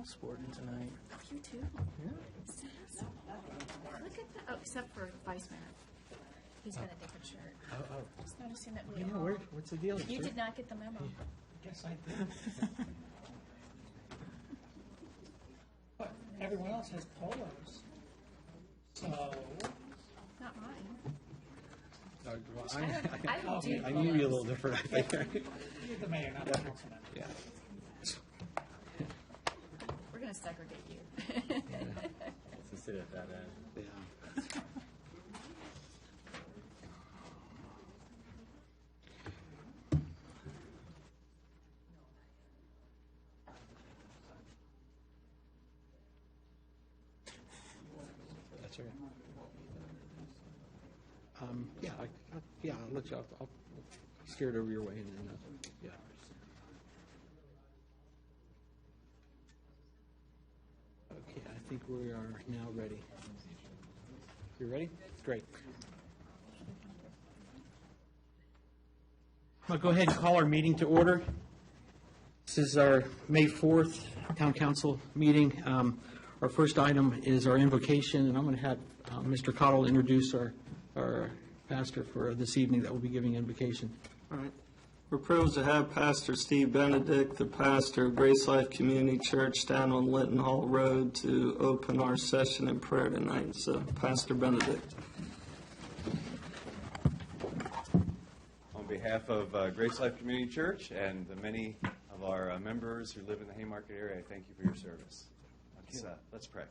all sporting tonight. Oh, you too? Yeah. Sassy. Look at that. Oh, except for Vice Mayor. He's got a different shirt. Oh. Just noticing that we Yeah, all... what's the deal? You sir? did not get the memo. Yes, I did. But everyone else has polos. So, Not mine. Well, I do. I knew you a little different, I think. you're the mayor, not the councilman. Yeah. We're going to segregate you. Let's sit at that end. Yeah. That's right. Yeah, I'll let you. I'll steer it over your way, and then yeah. Okay, I think we are now ready. You ready? Great. I'll go ahead and call our meeting to order. This is our May 4th Town Council meeting. Our first item is our invocation, and I'm going to have Mr. Cottle introduce our pastor for this evening that will be giving invocation. All right. We're privileged to have Pastor Steve Benedict, the pastor of Grace Life Community Church down on Linton Hall Road, to open our session in prayer tonight. So, Pastor Benedict. On behalf of Grace Life Community Church and the many of our members who live in the Haymarket area, I thank you for your service. Let's pray.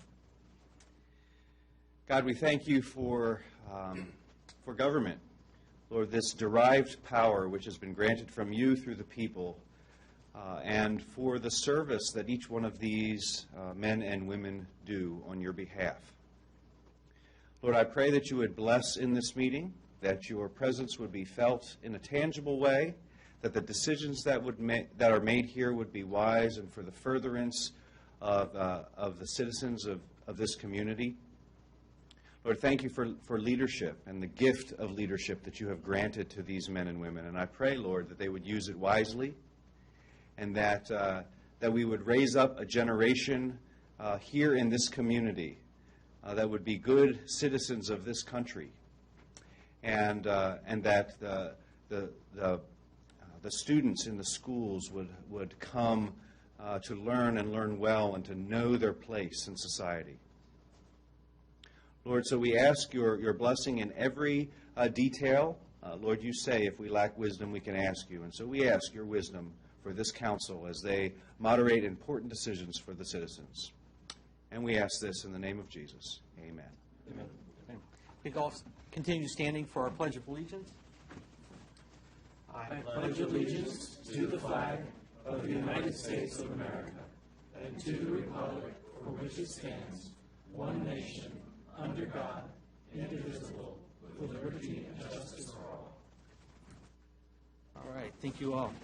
God, we thank you for government. Lord, this derived power which has been granted from you through the people, and for the service that each one of these men and women do on your behalf. Lord, I pray that you would bless in this meeting, that your presence would be felt in a tangible way, that the decisions that are made here would be wise and for the furtherance of the citizens of this community. Lord, thank you for leadership and the gift of leadership that you have granted to these men and women. And I pray, Lord, that they would use it wisely, and that we would raise up a generation here in this community that would be good citizens of this country, and that the students in the schools would come to learn and learn well and to know their place in society. Lord, so we ask your blessing in every detail. Lord, you say if we lack wisdom, we can ask you. And so we ask your wisdom for this council as they moderate important decisions for the citizens. And we ask this in the name of Jesus. Amen. Amen. We all continue standing for our Pledge of Allegiance. I pledge allegiance to the flag of the United States of America and to the republic for which it stands, one nation, under God, indivisible, with liberty and justice for all. All right, thank you all.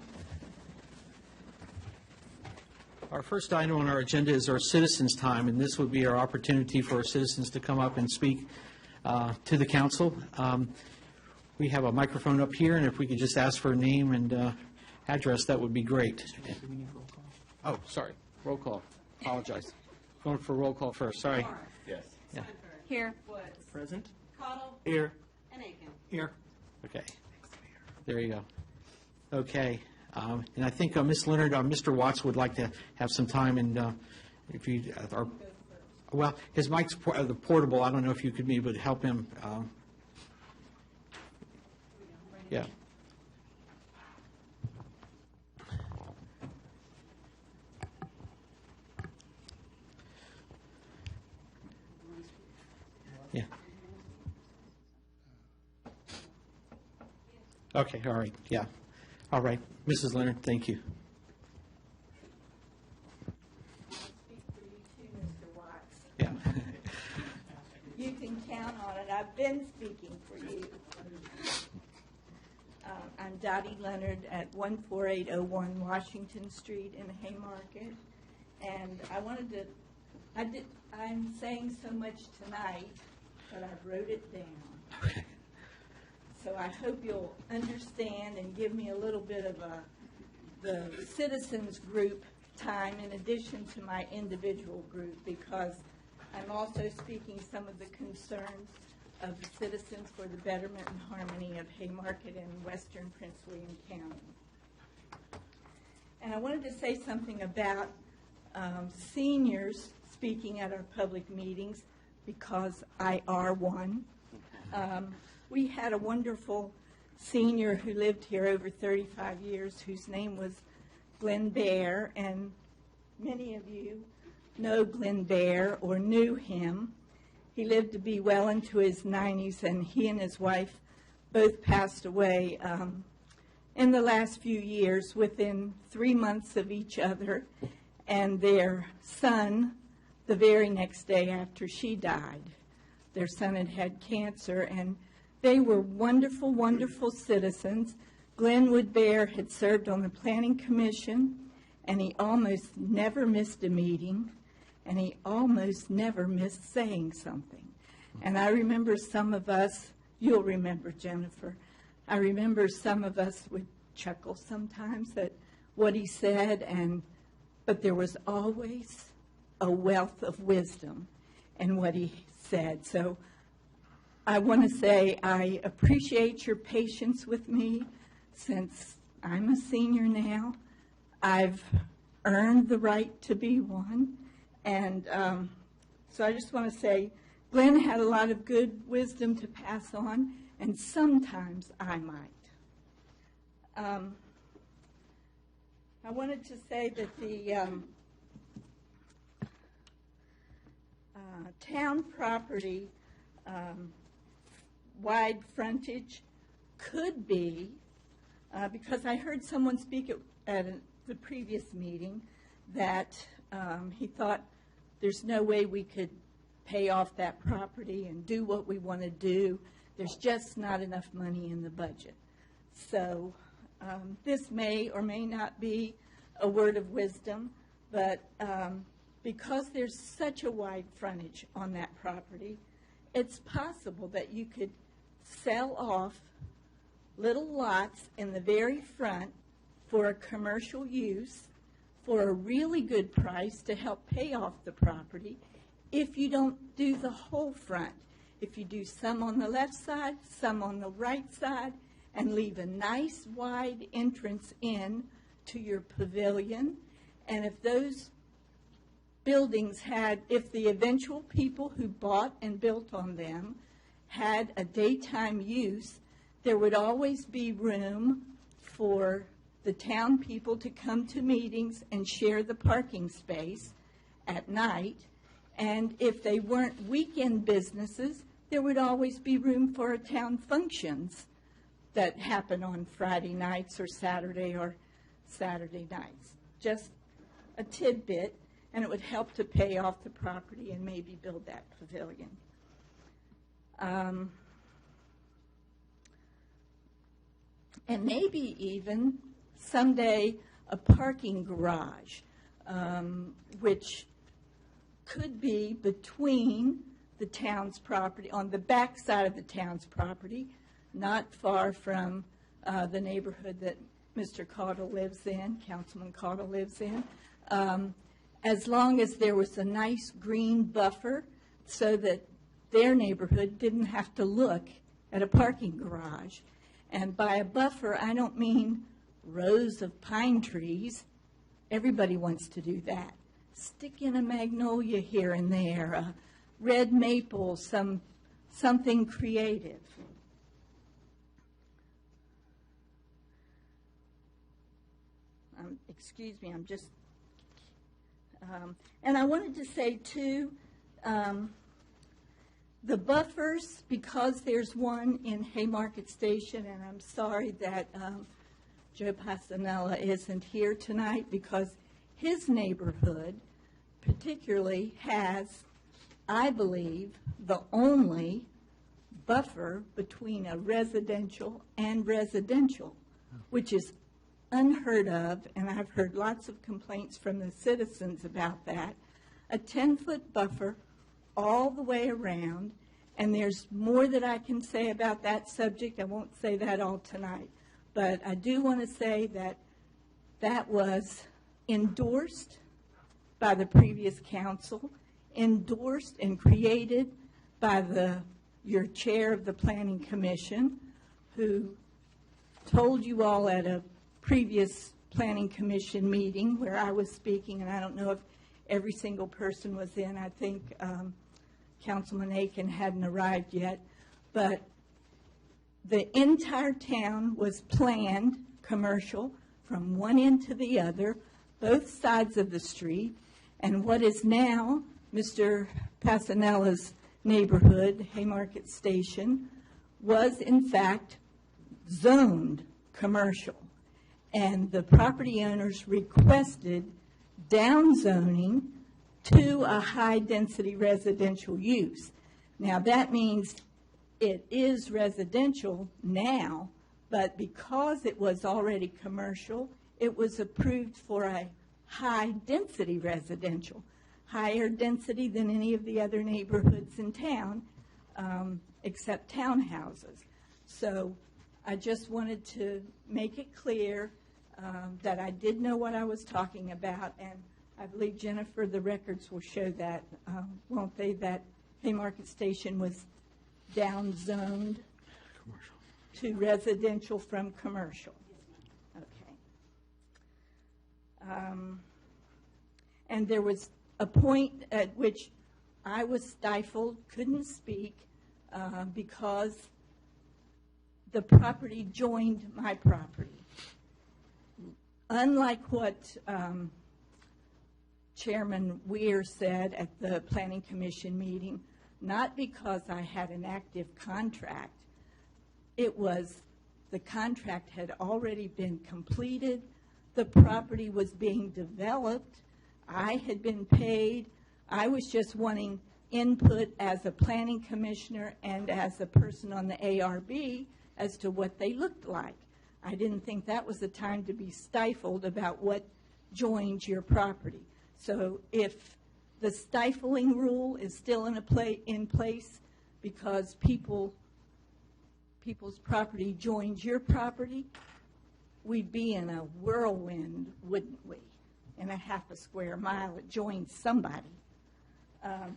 Our first item on our agenda is our citizens' time, and this would be our opportunity for our citizens to come up and speak to the council. We have a microphone up here, and if we could just ask for a name and address, that would be great. Oh, sorry, roll call. Apologize. Going for roll call first, sorry. Yes. Yeah. Here. Woods. Present? Cottle. Here. And Aiken. Here. Okay. There you go. Okay. And I think Ms. Leonard, Mr. Watts would like to have some time, and if you are, well, his mic's the portable. I don't know if you could maybe help him. Yeah. Yeah. Okay, all right, yeah. All right, Mrs. Leonard, thank you. Speak for you too, Mr. Watts. Yeah. You can count on it. I've been speaking for you. I'm Dottie Leonard at 14801 Washington Street in Haymarket. And I'm saying so much tonight, but I wrote it down. Okay. So I hope you'll understand and give me a little bit of the citizens group time in addition to my individual group because I'm also speaking some of the concerns of the citizens for the betterment and harmony of Haymarket and western Prince William County. And I wanted to say something about seniors speaking at our public meetings because I are one. We had a wonderful senior who lived here over 35 years whose name was Glenn Bear, and many of you know Glenn Bear or knew him. He lived to be well into his 90s, and he and his wife both passed away in the last few years within 3 months of each other, and their son the very next day after she died. Their son had had cancer, and they were wonderful, wonderful citizens. Glenwood Bear had served on the Planning Commission, and he almost never missed a meeting, and he almost never missed saying something. And I remember some of us, you'll remember, Jennifer, I remember some of us would chuckle sometimes at what he said, but there was always a wealth of wisdom in what he said. So I want to say I appreciate your patience with me since I'm a senior now. I've earned the right to be one. And so I just want to say Glenn had a lot of good wisdom to pass on, and sometimes I might. I wanted to say that the town property wide frontage could be, because I heard someone speak at the previous meeting that he thought there's no way we could pay off that property and do what we want to do. There's just not enough money in the budget. So this may or may not be a word of wisdom, but because there's such a wide frontage on that property, it's possible that you could sell off little lots in the very front for a commercial use for a really good price to help pay off the property if you don't do the whole front. If you do some on the left side, some on the right side, and leave a nice wide entrance in to your pavilion. And if those buildings if the eventual people who bought and built on them had a daytime use, there would always be room for the town people to come to meetings and share the parking space at night. And if they weren't weekend businesses, there would always be room for town functions that happen on Friday nights or Saturday nights. Just a tidbit, and it would help to pay off the property and maybe build that pavilion. And maybe even someday a parking garage, which could be between the town's property, on the back side of the town's property, not far from the neighborhood that Mr. Caudle lives in, Councilman Caudle lives in, as long as there was a nice green buffer so that their neighborhood didn't have to look at a parking garage. And by a buffer, I don't mean rows of pine trees. Everybody wants to do that. Stick in a magnolia here and there, a red maple, something creative. Excuse me, I'm just... and I wanted to say, too, the buffers, because there's one in Haymarket Station, and I'm sorry that Joe Passanella isn't here tonight because his neighborhood particularly has, I believe, the only buffer between a residential and residential, which is unheard of, and I've heard lots of complaints from the citizens about that. A 10-foot buffer all the way around, and there's more that I can say about that subject. I won't say that all tonight, but I do want to say that that was endorsed by the previous council, endorsed and created by your chair of the Planning Commission, who told you all at a previous Planning Commission meeting where I was speaking, and I don't know if every single person was in. I think Councilman Aiken hadn't arrived yet, but the entire town was planned commercial from one end to the other, both sides of the street, and what is now Mr. Pasanella's neighborhood, Haymarket Station, was in fact zoned commercial. And the property owners requested downzoning to a high-density residential use. Now, that means it is residential now, but because it was already commercial, it was approved for a high-density residential, higher density than any of the other neighborhoods in town, except townhouses. So I just wanted to make it clear that I did know what I was talking about, and I believe, Jennifer, the records will show that, won't they, that Haymarket Station was downzoned to residential from commercial. Okay. And there was a point at which I was stifled, couldn't speak, because the property joined my property. Unlike what Chairman Weir said at the Planning Commission meeting, not because I had an active contract. It was the contract had already been completed. The property was being developed. I had been paid. I was just wanting input as a planning commissioner and as a person on the ARB as to what they looked like. I didn't think that was the time to be stifled about what joins your property. So if the stifling rule is still in place because people's property joins your property, we'd be in a whirlwind, wouldn't we? In a half a square mile, it joins somebody. Okay.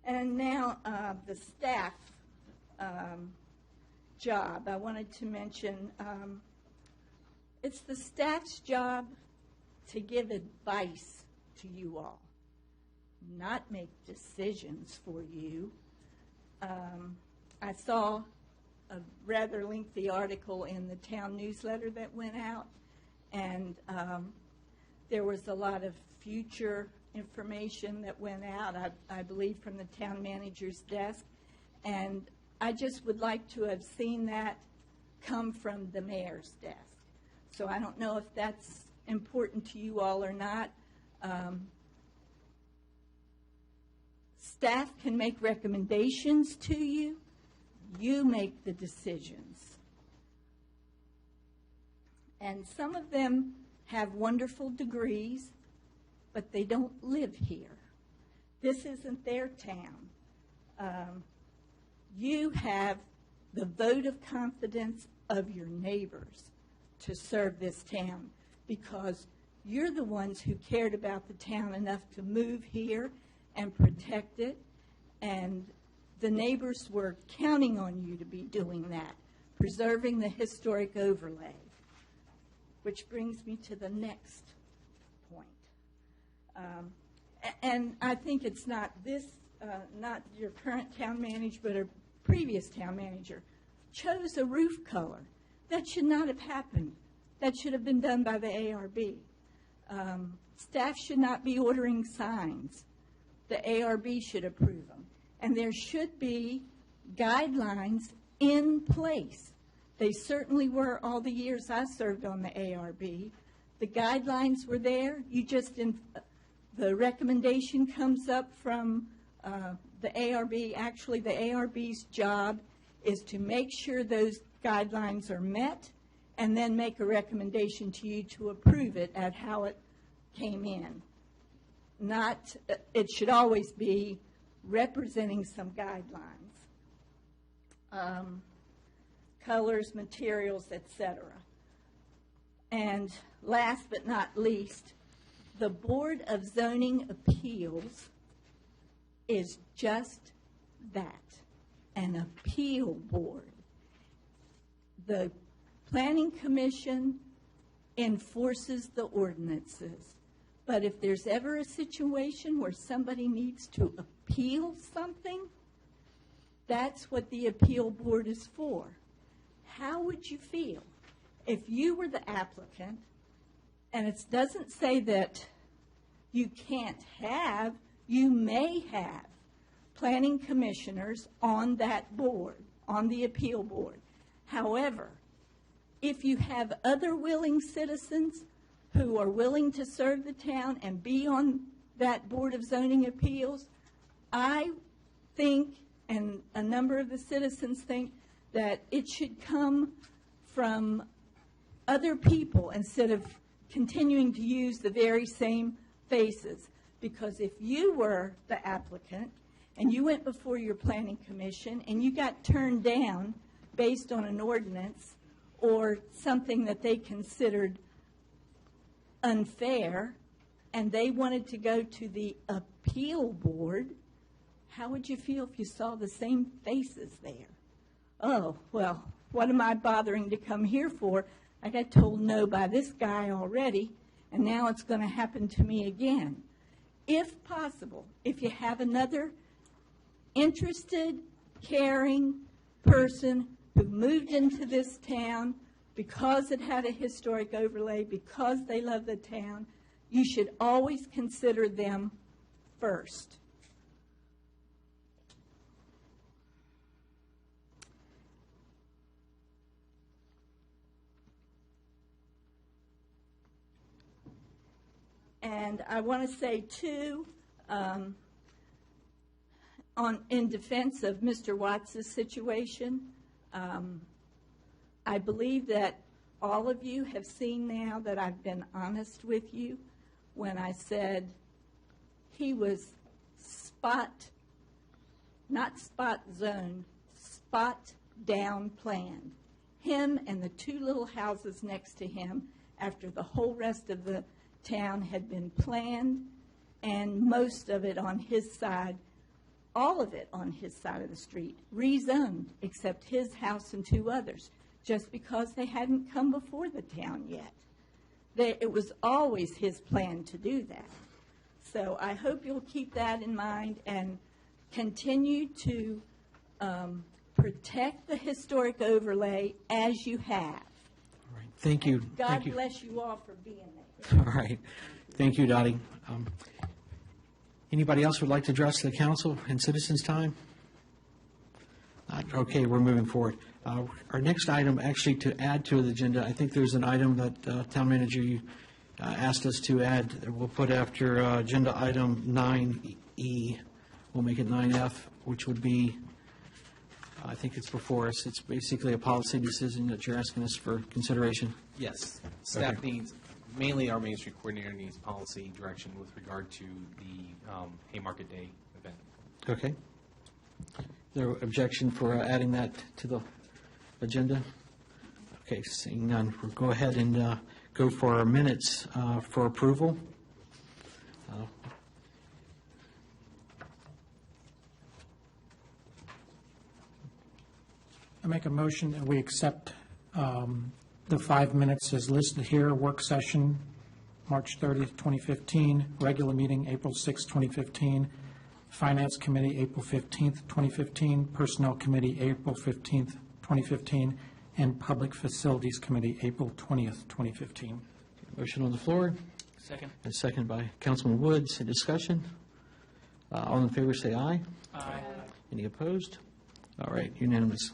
And now the staff job. I wanted to mention it's the staff's job to give advice to you all, not make decisions for you. I saw a rather lengthy article in the town newsletter that went out, and there was a lot of future information that went out, I believe from the town manager's desk, and I just would like to have seen that come from the mayor's desk. So I don't know if that's important to you all or not. Staff can make recommendations to you. You make the decisions. And some of them have wonderful degrees, but they don't live here. This isn't their town. You have the vote of confidence of your neighbors to serve this town because you're the ones who cared about the town enough to move here and protect it, and the neighbors were counting on you to be doing that, preserving the historic overlay, which brings me to the next point. And I think it's not this, not your current town manager, but a previous town manager chose a roof color. That should not have happened. That should have been done by the ARB. Staff should not be ordering signs. The ARB should approve them. And there should be guidelines in place. They certainly were all the years I served on the ARB. The guidelines were there. You just, the recommendation comes up from the ARB. Actually, the ARB's job is to make sure those guidelines are met and then make a recommendation to you to approve it at how it came in. Not, it should always be representing some guidelines. colors, materials, etc. And last but not least, the Board of Zoning Appeals is just that, an appeal board. The Planning Commission enforces the ordinances, but if there's ever a situation where somebody needs to appeal something, that's what the appeal board is for. How would you feel if you were the applicant, and it doesn't say that you can't have, you may have planning commissioners on that board, on the appeal board. However, if you have other willing citizens who are willing to serve the town and be on that Board of Zoning Appeals, I think, and a number of the citizens think, that it should come from other people instead of continuing to use the very same faces. Because if you were the applicant and you went before your planning commission and you got turned down based on an ordinance or something that they considered unfair, and they wanted to go to the appeal board, how would you feel if you saw the same faces there? Oh, well, what am I bothering to come here for? I got told no by this guy already, and now it's going to happen to me again. If possible, if you have another interested, caring person who moved into this town because it had a historic overlay, because they love the town, you should always consider them first. And I want to say, too, in defense of Mr. Watts' situation, I believe that all of you have seen now that I've been honest with you when I said he was not spot zoned, spot down planned. Him and the two little houses next to him, after the whole rest of the town had been planned, and most of it on his side, all of it on his side of the street, rezoned, except his house and two others, just because they hadn't come before the town yet. It was always his plan to do that. So I hope you'll keep that in mind and continue to protect the historic overlay as you have. All right. Thank you. God Thank you. bless you all for being there. All right. Thank you, Dottie. Anybody else would like to address the council and citizens' time? Okay, we're moving forward. Our next item, actually, to add to the agenda, I think there's an item that Town Manager you asked us to add. We'll put after agenda item 9E. We'll make it 9F, which would be, I think it's before us. It's basically a policy decision that you're asking us for consideration. Yes. Staff needs, mainly our Main Street coordinator needs policy direction with regard to the Haymarket Day event. Okay. Is there objection for adding that to the agenda? Okay, seeing none, we'll go ahead and go for our minutes for approval. I make a motion that we accept the 5 minutes as listed here: work session, March 30th, 2015, regular meeting, April 6th, 2015, Finance Committee, April 15th, 2015, Personnel Committee, April 15th, 2015, and Public Facilities Committee, April 20th, 2015. Motion on the floor, Second. and second by Councilman Woods. Any discussion? All in favor, say aye. Aye. Any opposed? All right, unanimous.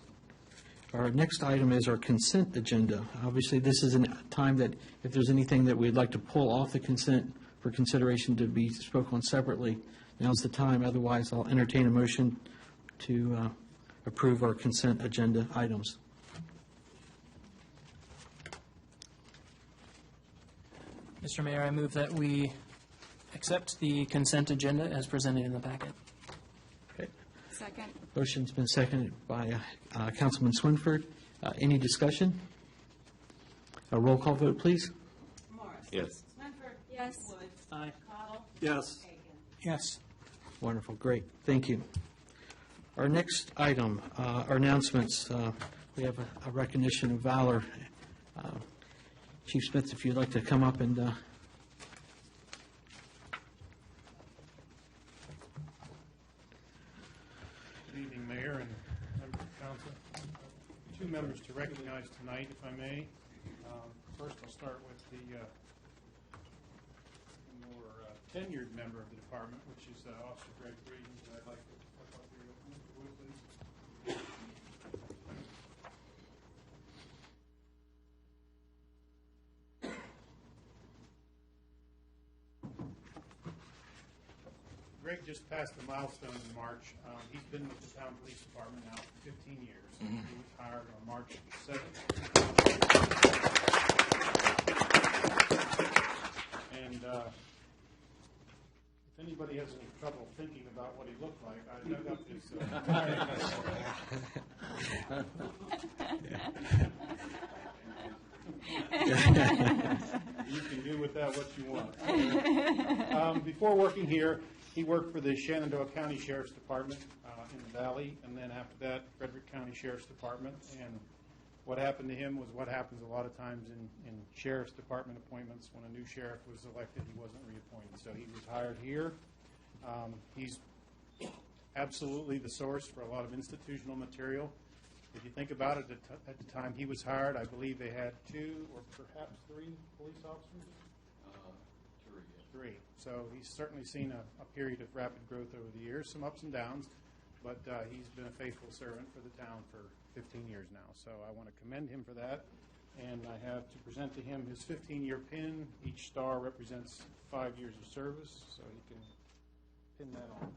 Our next item is our consent agenda. Obviously, this is a time that if there's anything that we'd like to pull off the consent for consideration to be spoken on separately, now's the time. Otherwise, I'll entertain a motion to approve our consent agenda items. Mr. Mayor, I move that we accept the consent agenda as presented in the packet. Okay. Second. Motion's been seconded by Councilman Swinford. Any discussion? A roll call vote, please. Yes. Yes. Yes. Yes. Wonderful, great, thank you. Our next item, our announcements, we have a recognition of valor. Chief Smith, if you'd like to come up and, Good evening, Mayor and members of council. Two members to recognize tonight, if I may. First, I'll start with the more tenured member of the department, which is Officer Greg Breeden. I'd like to step up here. Mr. Wood, please. Greg just passed a milestone in March. He's been with the town police department now for 15 years. He was hired on March 7th. And if anybody has any trouble thinking about what he looked like, I dug up his You can do with that what you want. Before working here, he worked for the Shenandoah County Sheriff's Department in the Valley, and then after that, Frederick County Sheriff's Department. And what happened to him was what happens a lot of times in Sheriff's Department appointments. When a new sheriff was elected, he wasn't reappointed. So he was hired here. He's absolutely the source for a lot of institutional material. If you think about it, at the time he was hired, I believe they had 2 or perhaps 3 police officers. 3. So he's certainly seen a period of rapid growth over the years, some ups and downs, but he's been a faithful servant for the town for 15 years now. So I want to commend him for that. And I have to present to him his 15-year pin. Each star represents 5 years of service, so he can pin that on.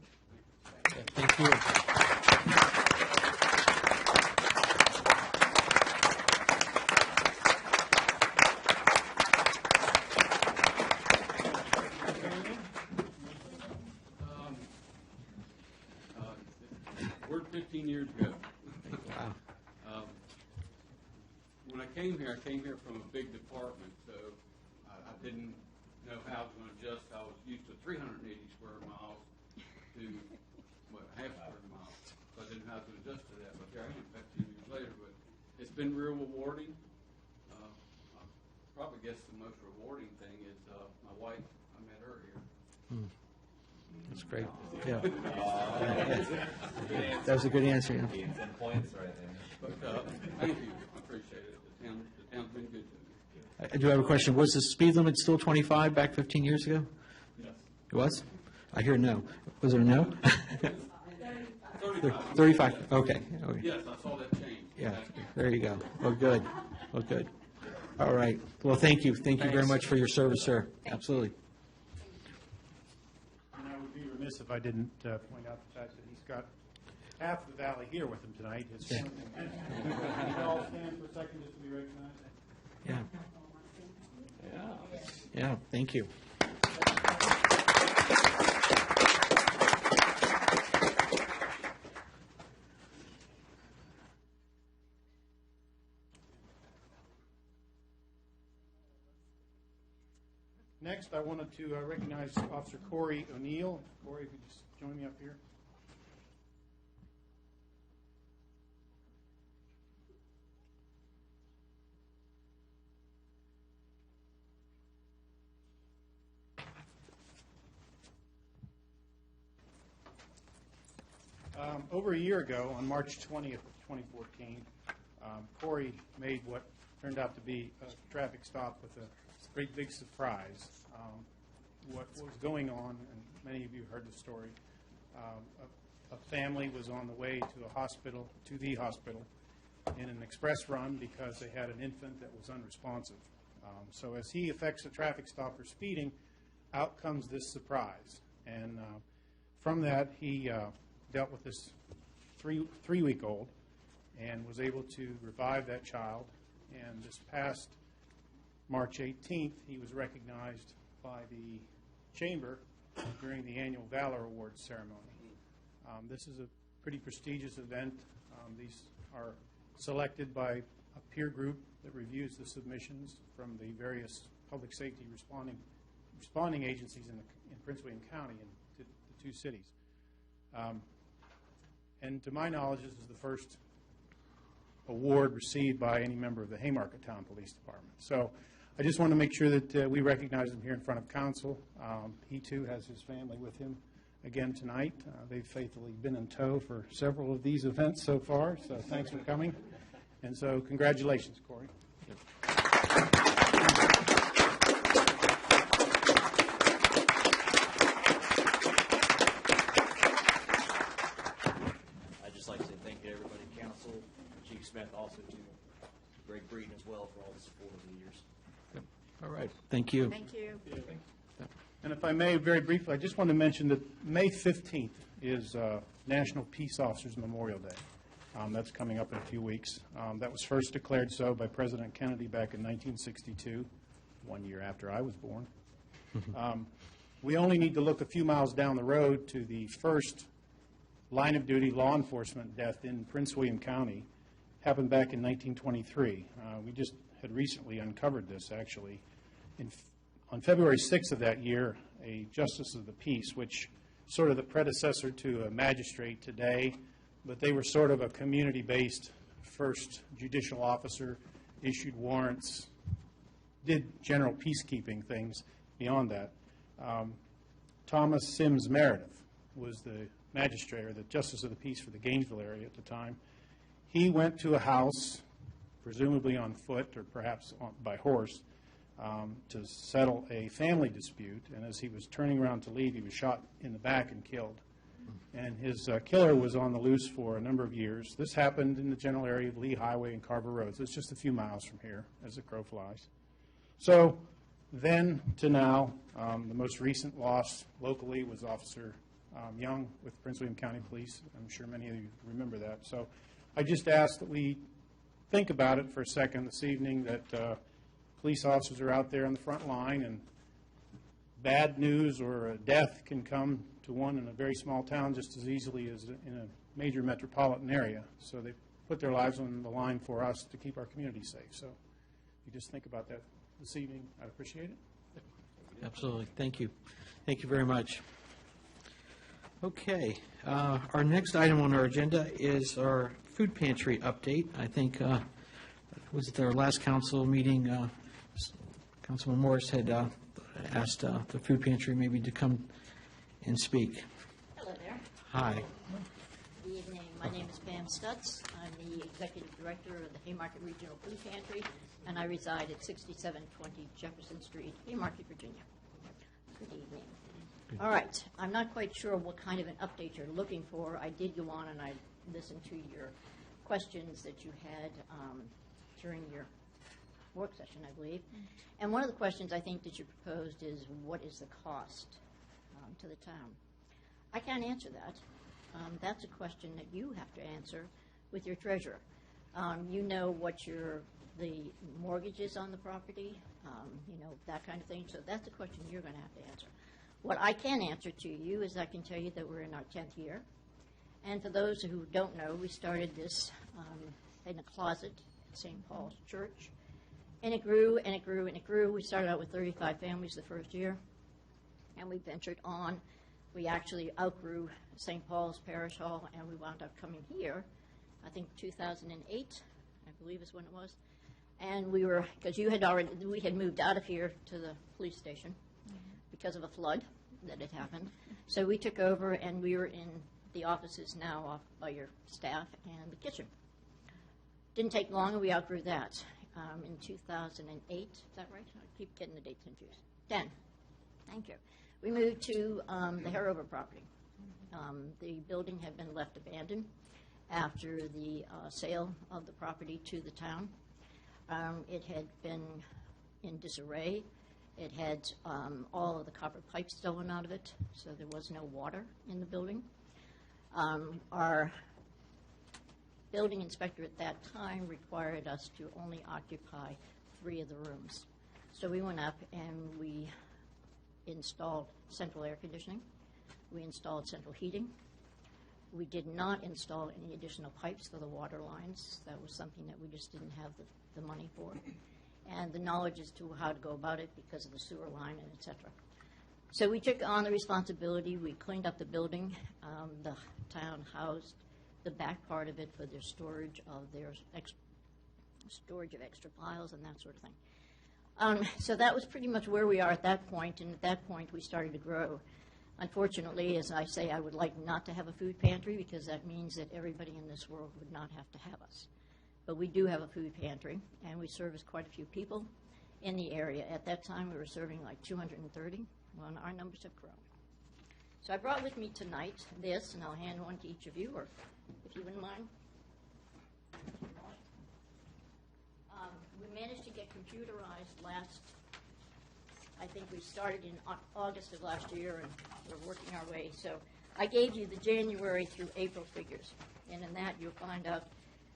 thank you. We're 15 years ago. Wow. When I came here from a big department, so I didn't know how I was going to adjust. I was used to 380 square miles to, half a square mile. So I didn't know how to adjust to that. But here I am 15 years later. But it's been real rewarding. I probably guess the most rewarding thing is my wife. I met her here. That's great, yeah. That was a good answer, yeah. 10 points right there. But thank you. I appreciate it. The town's been good to me. I do have a question. Was the speed limit still 25 back 15 years ago? Yes. It was? I hear no. Was it a no? 35. 35, okay. Yes, I saw that change. Yeah, there you go. Well, good. Well, good. All right. Well, thank you. Thank you very much for your service, sir. Absolutely. And I would be remiss if I didn't point out the fact that he's got half of the valley here with him tonight. His family. Can you all stand for a second just to be recognized? Yeah. Yeah, thank you. Next, I wanted to recognize Officer Corey O'Neill. Corey, if you just join me up here. Over a year ago, on March 20th, 2014, Corey made what turned out to be a traffic stop with a great big surprise. What was going on, and many of you heard the story, a family was on the way to the hospital in an express run because they had an infant that was unresponsive. So as he effects a traffic stop for speeding, out comes this surprise. And from that, he dealt with this three-week-old and was able to revive that child. And this past March 18th, he was recognized by the Chamber during the annual Valor Awards ceremony. This is a pretty prestigious event. These are selected by a peer group that reviews the submissions from the various public safety responding agencies in Prince William County and the two cities. And to my knowledge, this is the first award received by any member of the Haymarket Town Police Department. So I just want to make sure that we recognize him here in front of council. He too has his family with him again tonight. They've faithfully been in tow for several of these events so far, so thanks for coming. And so congratulations, Corey. I'd just like to say thank you to everybody, council, Chief Smith, also to Greg Breeden as well for all the support over the years. All right. Thank you. Thank you. And if I may, very briefly, I just want to mention that May 15th is National Peace Officers Memorial Day. That's coming up in a few weeks. That was first declared so by President Kennedy back in 1962, 1 year after I was born. We only need to look a few miles down the road to the first line-of-duty law enforcement death in Prince William County. Happened back in 1923. We just had recently uncovered this, actually. On February 6th of that year, a justice of the peace, which sort of the predecessor to a magistrate today, but they were sort of a community-based first judicial officer, issued warrants, did general peacekeeping things beyond that. Thomas Sims Meredith was the magistrate, or the justice of the peace for the Gainesville area at the time. He went to a house, presumably on foot or perhaps by horse, to settle a family dispute, and as he was turning around to leave, he was shot in the back and killed. And his killer was on the loose for a number of years. This happened in the general area of Lee Highway and Carver Roads. It's just a few miles from here as the crow flies. So then to now, the most recent loss locally was Officer Young with Prince William County Police. I'm sure many of you remember that. So I just ask that we think about it for a second this evening, that police officers are out there on the front line, and bad news or a death can come to one in a very small town just as easily as in a major metropolitan area. So they put their lives on the line for us to keep our community safe. So if you just think about that this evening, I'd appreciate it. Absolutely. Thank you. Thank you very much. Okay. Our next item on our agenda is our food pantry update. I think, was it our last council meeting, Councilman Morris had asked the food pantry maybe to come and speak. Hello there. Hi. Good evening. My name is Pam Stutz. I'm the Executive Director of the Haymarket Regional Food Pantry, and I reside at 6720 Jefferson Street, Haymarket, Virginia. Good evening. All right. I'm not quite sure what kind of an update you're looking for. I did go on and I listened to your questions that you had during your work session, I believe. And one of the questions I think that you proposed is, what is the cost to the town? I can't answer that. That's a question that you have to answer with your treasurer. You know what the mortgage is on the property, that kind of thing. So that's a question you're going to have to answer. What I can answer to you is I can tell you that we're in our 10th year. And for those who don't know, we started this in a closet at St. Paul's Church. And it grew and it grew and it grew. We started out with 35 families the first year, and we ventured on. We actually outgrew St. Paul's Parish Hall, and we wound up coming here, I think 2008, I believe is when it was. And we were, because we had moved out of here to the police station because of a flood that had happened. So we took over, and we were in the offices now off by your staff and the kitchen. Didn't take long, and we outgrew that. In 2008, is that right? I keep getting the dates confused. 10. Thank you. We moved to the Harover property. The building had been left abandoned after the sale of the property to the town. It had been in disarray. It had all of the copper pipes stolen out of it, so there was no water in the building. Our building inspector at that time required us to only occupy 3 of the rooms. So we went up and we installed central air conditioning. We installed central heating. We did not install any additional pipes for the water lines. That was something that we just didn't have the money for, and the knowledge as to how to go about it because of the sewer line and et cetera. So we took on the responsibility. We cleaned up the building. The town housed the back part of it for their storage of extra piles and that sort of thing. So that was pretty much where we are at that point, and at that point we started to grow. Unfortunately, as I say, I would like not to have a food pantry because that means that everybody in this world would not have to have us. But we do have a food pantry, and we service quite a few people in the area. At that time, we were serving like 230. Well, our numbers have grown. So I brought with me tonight this, and I'll hand one to each of you, or if you wouldn't mind. We managed to get computerized last, I think we started in August of last year, and we're working our way. So I gave you the January through April figures, and in that you'll find out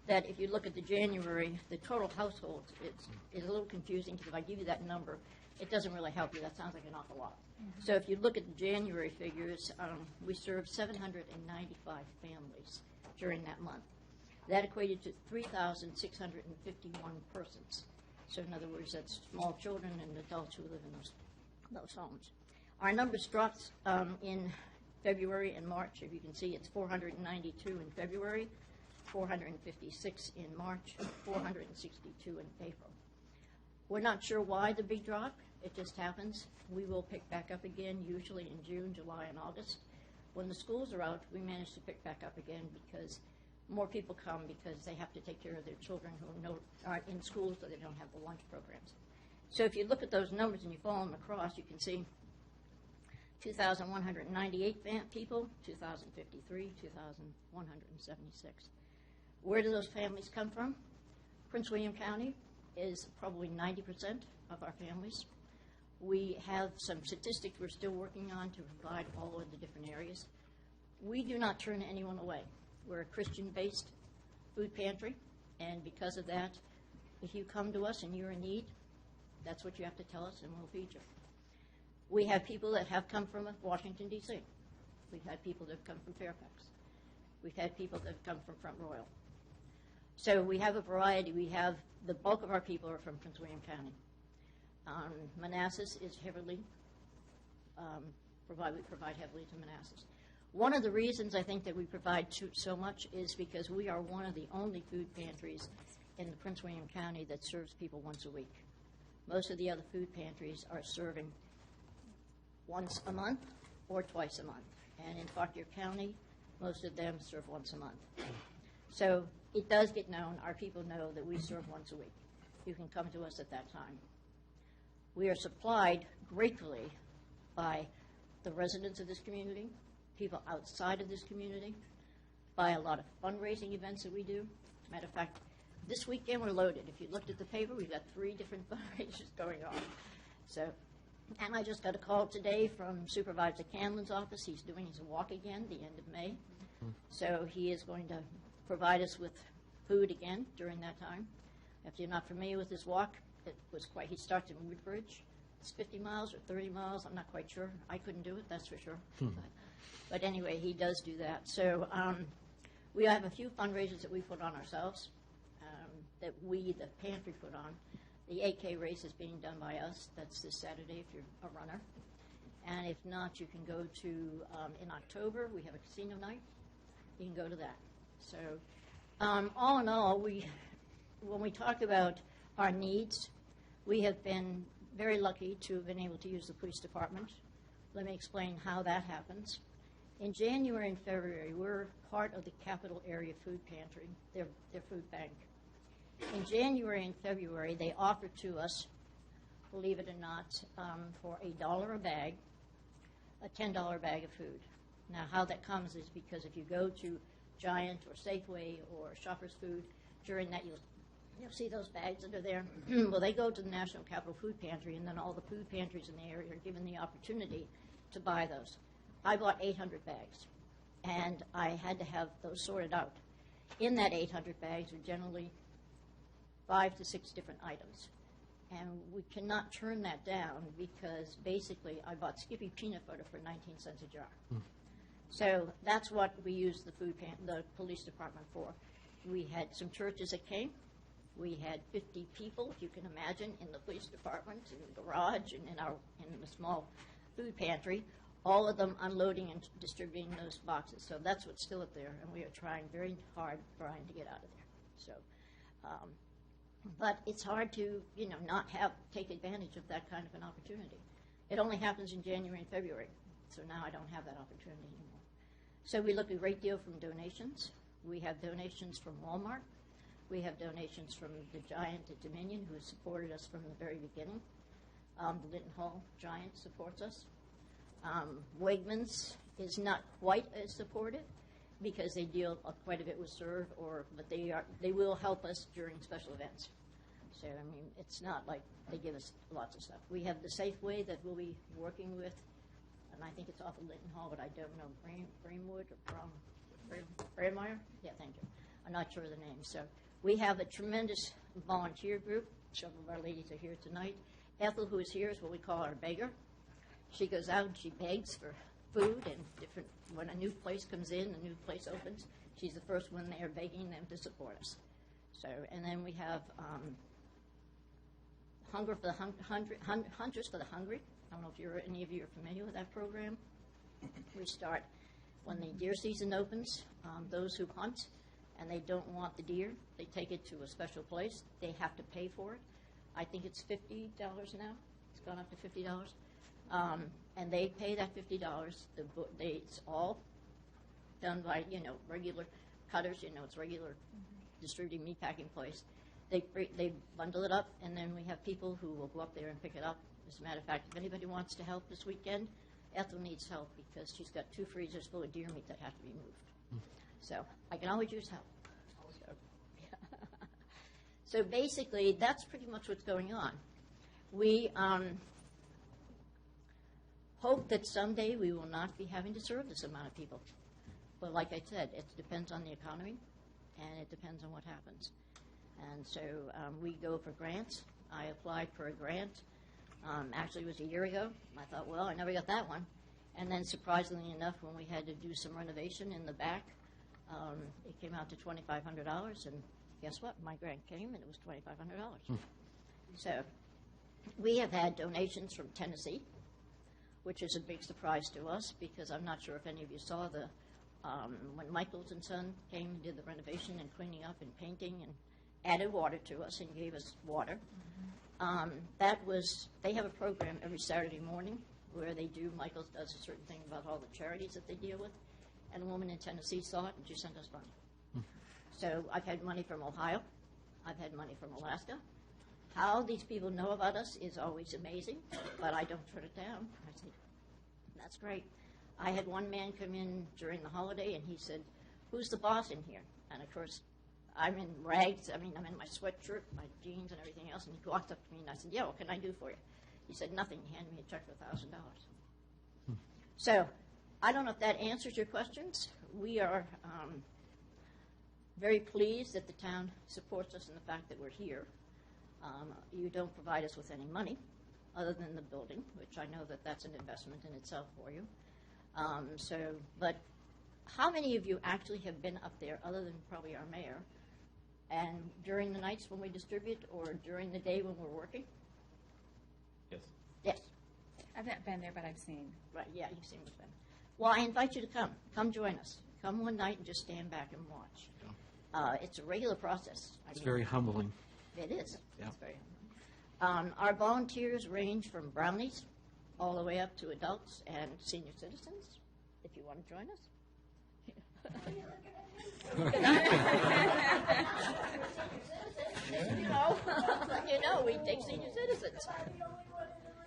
that if you look at the January, the total households, it's a little confusing because if I give you that number, it doesn't really help you. That sounds like an awful lot. Mm-hmm. So if you look at the January figures, we served 795 families during that month. That equated to 3,651 persons. So in other words, that's small children and adults who live in those homes. Our numbers dropped in February and March. If you can see, it's 492 in February, 456 in March, 462 in April. We're not sure why the big drop. It just happens. We will pick back up again, usually in June, July, and August. When the schools are out, we manage to pick back up again because more people come because they have to take care of their children who aren't in school, so they don't have the lunch programs. So if you look at those numbers and you follow them across, you can see 2,198 people, 2,053, 2,176. Where do those families come from? Prince William County is probably 90% of our families. We have some statistics we're still working on to provide all of the different areas. We do not turn anyone away. We're a Christian-based food pantry, and because of that, if you come to us and you're in need, that's what you have to tell us, and we'll feed you. We have people that have come from Washington, D.C. We've had people that have come from Fairfax. We've had people that have come from Front Royal. So we have a variety. We have the bulk of our people are from Prince William County. Manassas is heavily, we provide heavily to Manassas. One of the reasons I think that we provide so much is because we are one of the only food pantries in the Prince William County that serves people once a week. Most of the other food pantries are serving once a month or twice a month. And in Fauquier County, most of them serve once a month. So it does get known. Our people know that we serve once a week. You can come to us at that time. We are supplied gratefully by the residents of this community, people outside of this community, by a lot of fundraising events that we do. Matter of fact, this weekend we're loaded. If you looked at the paper, we've got 3 different fundraisers going on. So, and I just got a call today from Supervisor Canlin's office. He's doing his walk again the end of May. So he is going to provide us with food again during that time. If you're not familiar with his walk, he starts in Woodbridge. It's 50 miles or 30 miles. I'm not quite sure. I couldn't do it, that's for sure. But anyway, he does do that. So we have a few fundraisers that we put on ourselves, that we, the pantry, put on. The 8K race is being done by us. That's this Saturday if you're a runner. And if not, you can go to, in October, we have a casino night. You can go to that. So all in all, when we talk about our needs, we have been very lucky to have been able to use the police department. Let me explain how that happens. In January and February, we're part of the Capital Area Food Pantry, their food bank. In January and February, they offered to us, believe it or not, for $1 a bag, a $10 bag of food. Now, how that comes is because if you go to Giant or Safeway or Shoppers Food, during that you'll see those bags that are there. Well, they go to the National Capital Food Pantry, and then all the food pantries in the area are given the opportunity to buy those. I bought 800 bags, and I had to have those sorted out. In that 800 bags are generally 5 to 6 different items. And we cannot turn that down because basically I bought Skippy peanut butter for 19 cents a jar. So that's what we use the police department for. We had some churches that came. We had 50 people, if you can imagine, in the police department, in the garage, and in the small food pantry, all of them unloading and distributing those boxes. So that's what's still up there, and we are trying very hard trying to get out of there. So, but it's hard to, not take advantage of that kind of an opportunity. It only happens in January and February, so now I don't have that opportunity anymore. So we look a great deal from donations. We have donations from Walmart. We have donations from the Giant at Dominion, who has supported us from the very beginning. The Linton Hall Giant supports us. Wegmans is not quite as supportive because they deal quite a bit with Serve, but they will help us during special events. So, it's not like they give us lots of stuff. We have the Safeway that we'll be working with, and I think it's off of Linton Hall, but I don't know, Brainwood or Brameyer? Yeah, thank you. I'm not sure of the name. So we have a tremendous volunteer group. Several of our ladies are here tonight. Ethel, who is here, is what we call our beggar. She goes out and she begs for food and when a new place comes in, a new place opens, she's the first one there begging them to support us. So, and then we have Hunters for the Hungry. I don't know if any of you are familiar with that program. We start when the deer season opens. Those who hunt and they don't want the deer, they take it to a special place. They have to pay for it. I think it's $50 now. It's gone up to $50. And they pay that $50. It's all done by, regular cutters, it's regular distributing meatpacking place. They bundle it up, and then we have people who will go up there and pick it up. As a matter of fact, if anybody wants to help this weekend, Ethel needs help because she's got 2 freezers full of deer meat that have to be moved. So I can always use help. So basically, that's pretty much what's going on. We hope that someday we will not be having to serve this amount of people. But like I said, it depends on the economy, and it depends on what happens. And so we go for grants. I applied for a grant. Actually, it was a year ago. I thought, well, I never got that one. And then surprisingly enough, when we had to do some renovation in the back, it came out to $2,500. And guess what? My grant came, and it was $2,500. So we have had donations from Tennessee, which is a big surprise to us because I'm not sure if any of you saw when Michaels and Son came and did the renovation and cleaning up and painting and added water to us and gave us water. They have a program every Saturday morning where Michaels does a certain thing about all the charities that they deal with, and a woman in Tennessee saw it and she sent us money. So I've had money from Ohio. I've had money from Alaska. How these people know about us is always amazing, but I don't turn it down. I say, that's great. I had one man come in during the holiday, and he said, who's the boss in here? And, of course, I'm in rags. I'm in my sweatshirt, my jeans, and everything else. And he walked up to me, and I said, yeah, what can I do for you? He said, nothing. He handed me a check for $1,000. So I don't know if that answers your questions. We are very pleased that the town supports us in the fact that we're here. You don't provide us with any money other than the building, which I know that that's an investment in itself for you. But how many of you actually have been up there, other than probably our mayor, and during the nights when we distribute or during the day when we're working? Yes. Yes. I've not been there, but I've seen. Right, yeah, you've seen what's been. Well, I invite you to come. Come join us. Come one night and just stand back and watch. It's a regular process. It's very humbling. It is. Yeah. It's very humbling. Our volunteers range from brownies all the way up to adults and senior citizens, if you want to join us. you know, we take senior citizens.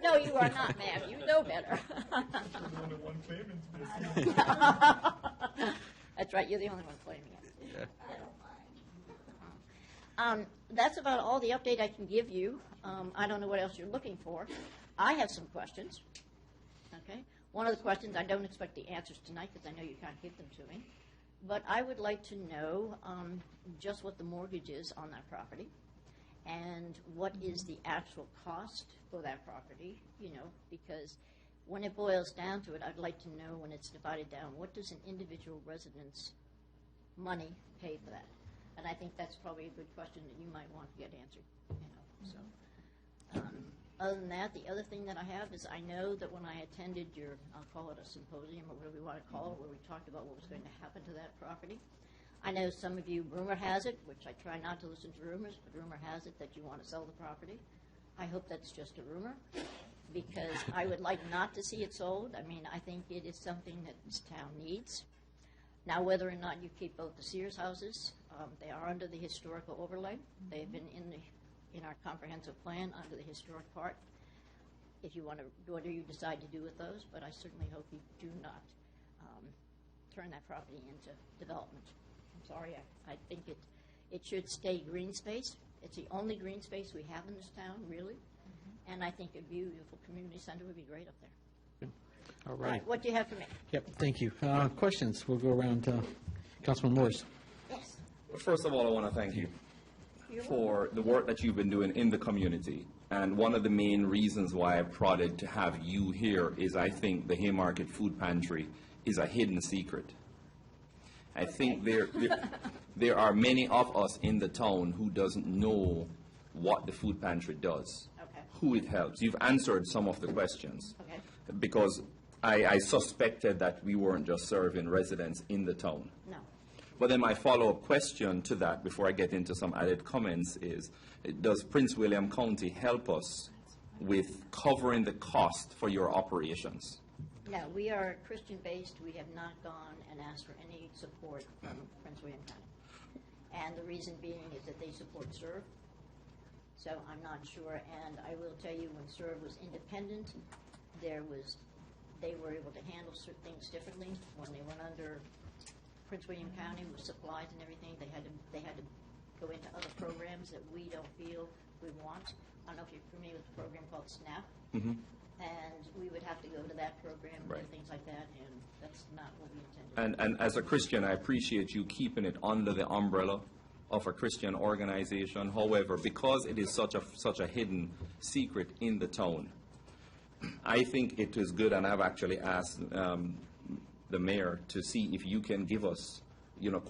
No, you are not, ma'am. You know better. That's right. You're the only one claiming it. Yeah. That's about all the update I can give you. I don't know what else you're looking for. I have some questions. Okay. One of the questions, I don't expect the answers tonight because I know you can't give them to me. But I would like to know just what the mortgage is on that property and what is the actual cost for that property, because when it boils down to it, I'd like to know when it's divided down, what does an individual resident's money pay for that? And I think that's probably a good question that you might want to get answered. So, other than that, the other thing that I have is I know that when I attended your, I'll call it a symposium, or whatever we want to call it, where we talked about what was going to happen to that property. I know some of you, rumor has it, which I try not to listen to rumors, but rumor has it that you want to sell the property. I hope that's just a rumor, because I would like not to see it sold. I mean, I think it is something that this town needs. Now, whether or not you keep both the Sears houses, they are under the historical overlay. They've been in our comprehensive plan under the historic part. If you want to, what do you decide to do with those? But I certainly hope you do not turn that property into development. I'm sorry, I think it should stay green space. It's the only green space we have in this town, really. And I think a beautiful community center would be great up there. All right. What do you have for me? Yep, thank you. Questions? We'll go around to Councilman Morris. Yes. First of all, I want to thank you for the work that you've been doing in the community. And one of the main reasons why I prodded to have you here is I think the Haymarket Food Pantry is a hidden secret. I think there are many of us in the town who doesn't know what the food pantry does, who it helps. You've answered some of the questions, because I suspected that we weren't just serving residents in the town. No. But then my follow-up question to that, before I get into some added comments, is does Prince William County help us with covering the cost for your operations? No, we are Christian-based. We have not gone and asked for any support from Prince William County. And the reason being is that they support SERV. So I'm not sure. And I will tell you, when SERV was independent, they were able to handle certain things differently. When they went under Prince William County with supplies and everything, they had to go into other programs that we don't feel we want. I don't know if you're familiar with the program called SNAP. Mm-hmm. And we would have to go to that program and do things like that, and that's not what we intended. And as a Christian, I appreciate you keeping it under the umbrella of a Christian organization. However, because it is such a hidden secret in the town, I think it is good, and I've actually asked the mayor to see if you can give us,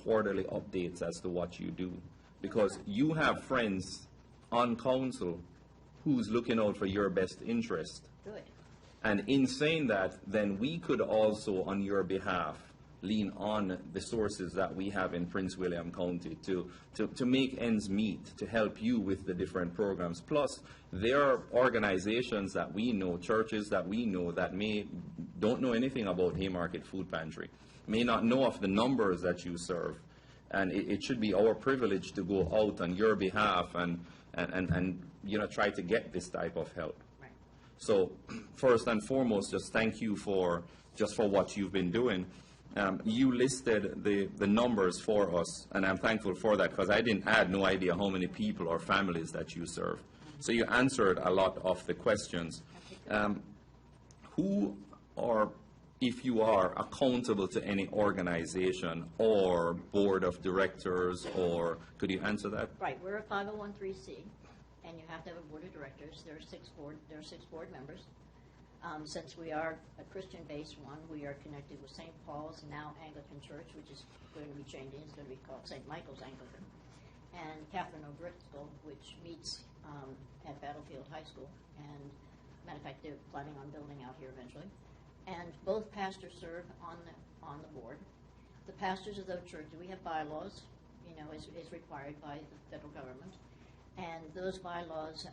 quarterly updates as to what you do, because you have friends on council who's looking out for your best interest. Good. And in saying that, then we could also, on your behalf, lean on the sources that we have in Prince William County to make ends meet, to help you with the different programs. Plus, there are organizations that we know, churches that we know, that don't know anything about Haymarket Food Pantry, may not know of the numbers that you serve. And it should be our privilege to go out on your behalf and try to get this type of help. Right. So first and foremost, just thank you for what you've been doing. You listed the numbers for us, and I'm thankful for that, because I had no idea how many people or families that you serve. So you answered a lot of the questions. Who, or if you are accountable to any organization or board of directors, or could you answer that? Right, we're a 501(c), and you have to have a board of directors. There are six board members. Since we are a Christian-based one, we are connected with St. Paul's, now Anglican Church, which is going to be changing. It's going to be called St. Michael's Anglican. And Catherine O'Driscoll, which meets at Battlefield High School. And matter of fact, they're planning on building out here eventually. And both pastors serve on the board. The pastors of those churches, we have bylaws, is required by the federal government. And those bylaws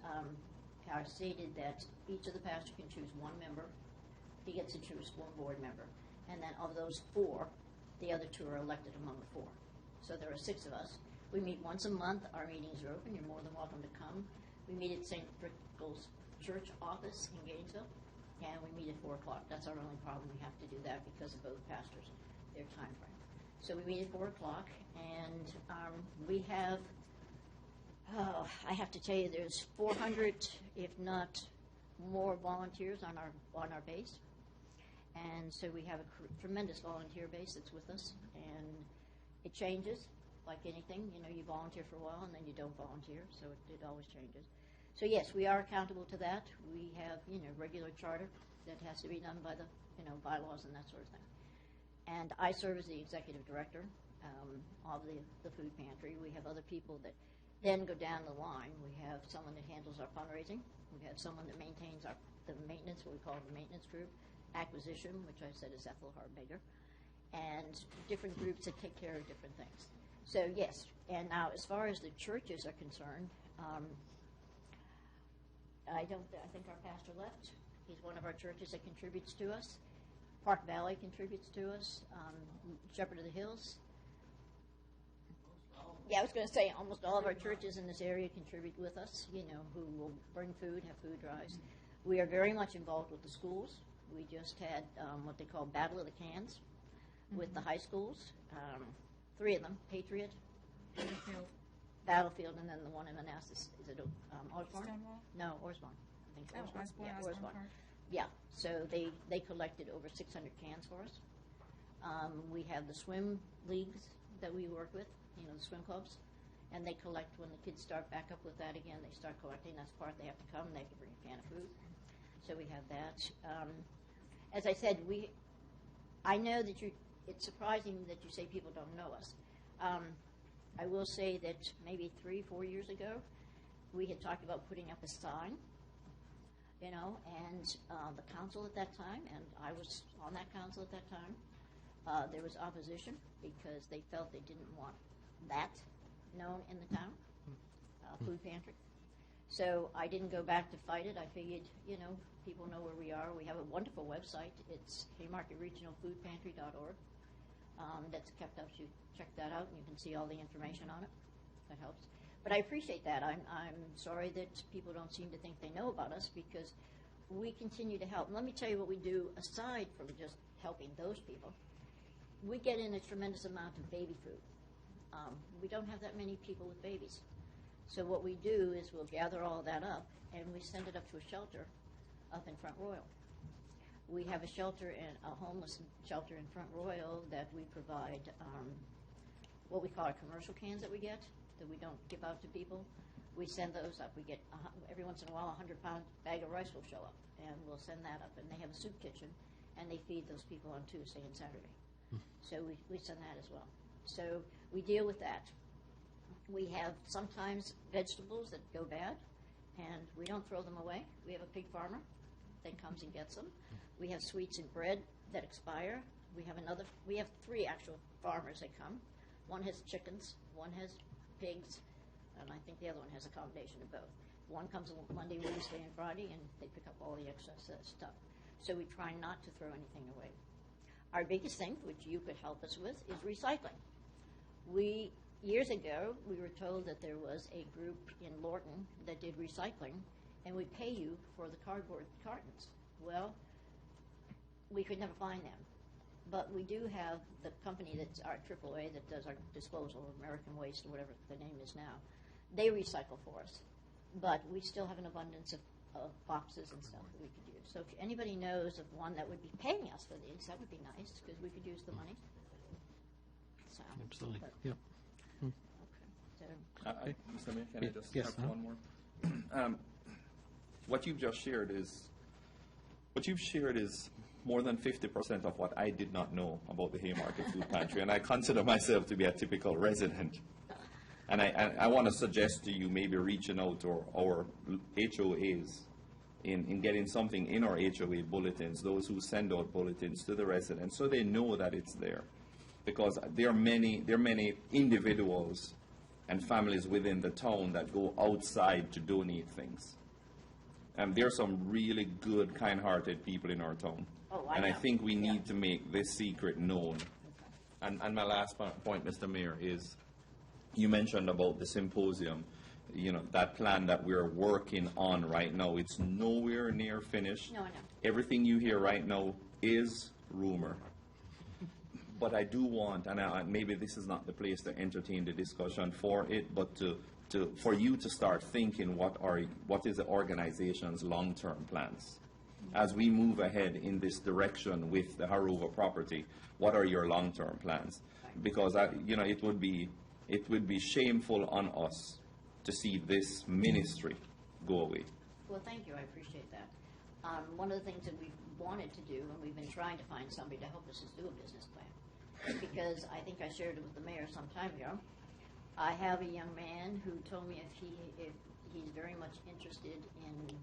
are stated that each of the pastors can choose one member. He gets to choose one board member. And then of those four, the other two are elected among the four. So there are six of us. We meet once a month. Our meetings are open. You're more than welcome to come. We meet at St. Brickell's Church office in Gainesville, and we meet at 4 o'clock. That's our only problem. We have to do that because of both pastors, their time frame. So we meet at 4 o'clock, and we have, I have to tell you, there's 400, if not more, volunteers on our base. And so we have a tremendous volunteer base that's with us, and it changes like anything. You volunteer for a while, and then you don't volunteer, so it always changes. So yes, we are accountable to that. We have, regular charter. that has to be done by the, bylaws and that sort of thing. And I serve as the executive director of the food pantry. We have other people that then go down the line. We have someone that handles our fundraising. We have someone that maintains the maintenance, what we call the maintenance group, acquisition, which I said is Ethel Harbigger, and different groups that take care of different things. So yes, and now as far as the churches are concerned, I think our pastor left. He's one of our churches that contributes to us. Park Valley contributes to us. Shepherd of the Hills. Yeah, I was going to say almost all of our churches in this area contribute with us, who will bring food, have food drives. We are very much involved with the schools. We just had what they call Battle of the Cans with the high schools. 3 of them, Patriot, Battlefield, and then the one in Manassas. Is it Osborne? Stonewall? No, Osborne. I think it's Osborne. Osborne, Yeah, Osborne Osborne. Park. Yeah, so they collected over 600 cans for us. We have the swim leagues that we work with, the swim clubs, and they collect when the kids start back up with that again. They start collecting. That's part they have to come. They have to bring a can of food. So we have that. As I said, I know that it's surprising that you say people don't know us. I will say that maybe 3-4 years ago, we had talked about putting up a sign, and the council at that time, and I was on that council at that time, there was opposition because they felt they didn't want that known in the town, food pantry. So I didn't go back to fight it. I figured, people know where we are. We have a wonderful website. It's haymarketregionalfoodpantry.org. That's kept up. You check that out, and you can see all the information on it. That helps. But I appreciate that. I'm sorry that people don't seem to think they know about us because we continue to help. And let me tell you what we do aside from just helping those people. We get in a tremendous amount of baby food. We don't have that many people with babies. So what we do is we'll gather all that up and we send it up to a shelter up in Front Royal. We have a homeless shelter in Front Royal that we provide what we call our commercial cans that we get, that we don't give out to people. We send those up. We get, every once in a while, a 100-pound bag of rice will show up, and we'll send that up. And they have a soup kitchen, and they feed those people on Tuesday and Saturday. So we send that as well. So we deal with that. We have sometimes vegetables that go bad, and we don't throw them away. We have a pig farmer that comes and gets them. We have sweets and bread that expire. We have 3 actual farmers that come. One has chickens, one has pigs, and I think the other one has a combination of both. One comes on Monday, Wednesday, and Friday, and they pick up all the excess stuff. So we try not to throw anything away. Our biggest thing, which you could help us with, is recycling. Years ago, we were told that there was a group in Lorton that did recycling, and we pay you for the cardboard cartons. Well, we could never find them. But we do have the company that's our AAA that does our disposal, American Waste, or whatever the name is now. They recycle for us. But we still have an abundance of boxes and stuff that we could use. So if anybody knows of one that would be paying us for these, that would be nice, because we could use the money. So, Absolutely. but- Yep. So, Mr. Mayor, can I just Yes, have one more? What you've shared is more than 50% of what I did not know about the Haymarket Food Pantry, and I consider myself to be a typical resident. And I want to suggest to you maybe reaching out to our HOAs in getting something in our HOA bulletins, those who send out bulletins to the residents, so they know that it's there. Because there are many individuals and families within the town that go outside to donate things. And there are some really good, kind-hearted people in our town. Oh, and I know. think we need to make this secret known. And my last point, Mr. Mayor, is you mentioned about the symposium, that plan that we're working on right now. It's nowhere near finished. No, I know. Everything you hear right now is rumor. But I do want, and maybe this is not the place to entertain the discussion for it, but for you to start thinking what is the organization's long-term plans. As we move ahead in this direction with the Harova property, what are your long-term plans? Because it would be shameful on us to see this ministry go away. Well, thank you. I appreciate that. One of the things that we've wanted to do, and we've been trying to find somebody to help us do a business plan. Because I think I shared it with the mayor some time ago. I have a young man who told me if he's very much interested in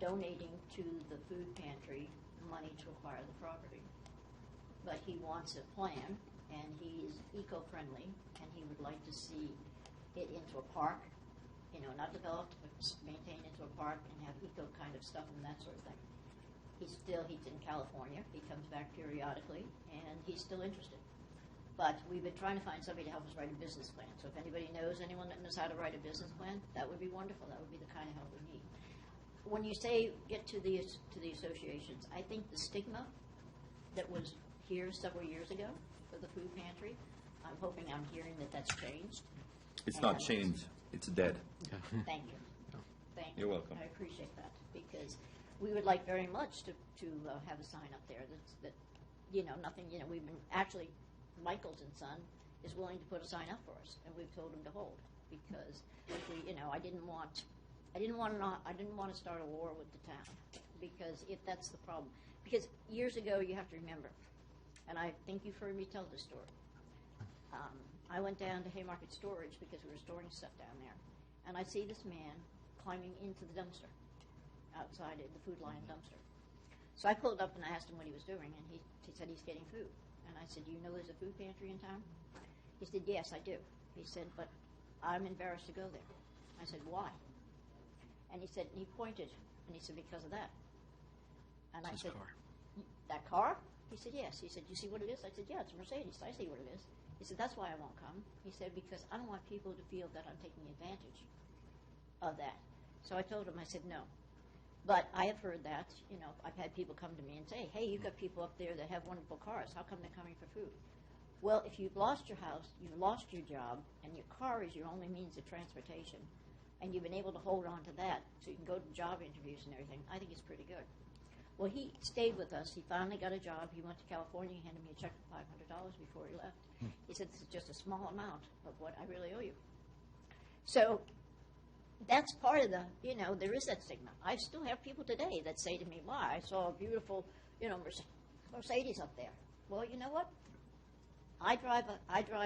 donating to the food pantry money to acquire the property. But he wants a plan, and he's eco-friendly, and he would like to see it into a park, not developed, but maintained into a park and have eco kind of stuff and that sort of thing. He's in California. He comes back periodically, and he's still interested. But we've been trying to find somebody to help us write a business plan. So if anybody knows anyone that knows how to write a business plan, that would be wonderful. That would be the kind of help we need. When you say get to the associations, I think the stigma that was here several years ago for the food pantry, I'm hearing that that's changed. It's not changed, it's dead. Thank you. Thank you. You're welcome. I appreciate that, because we would like very much to have a sign up there that nothing, we've been, actually, Michaels and Son is willing to put a sign up for us, and we've told them to hold, because I didn't want to start a war with the town, because if that's the problem. Because years ago, you have to remember, and I think you've heard me tell this story. I went down to Haymarket Storage because we were storing stuff down there, and I see this man climbing into the dumpster outside the Food Lion dumpster. So I pulled up and I asked him what he was doing, and he said he's getting food. And I said, do you know there's a food pantry in town? He said, yes, I do. He said, but I'm embarrassed to go there. I said, why? And he said, and he pointed, and he said, because of that. And I said, that car? He said, yes. He said, you see what it is? I said, yeah, it's a Mercedes. I see what it is. He said, that's why I won't come. He said, because I don't want people to feel that I'm taking advantage of that. So I told him, I said, no. But I have heard that, I've had people come to me and say, hey, you've got people up there that have wonderful cars. How come they're coming for food? Well, if you've lost your house, you've lost your job, and your car is your only means of transportation, and you've been able to hold on to that so you can go to job interviews and everything, I think it's pretty good. Well, he stayed with us. He finally got a job. He went to California. He handed me a check for $500 before he left. He said, this is just a small amount of what I really owe you. So that's part of there is that stigma. I still have people today that say to me, wow, I saw a beautiful, Mercedes up there. Well, you know what? I drive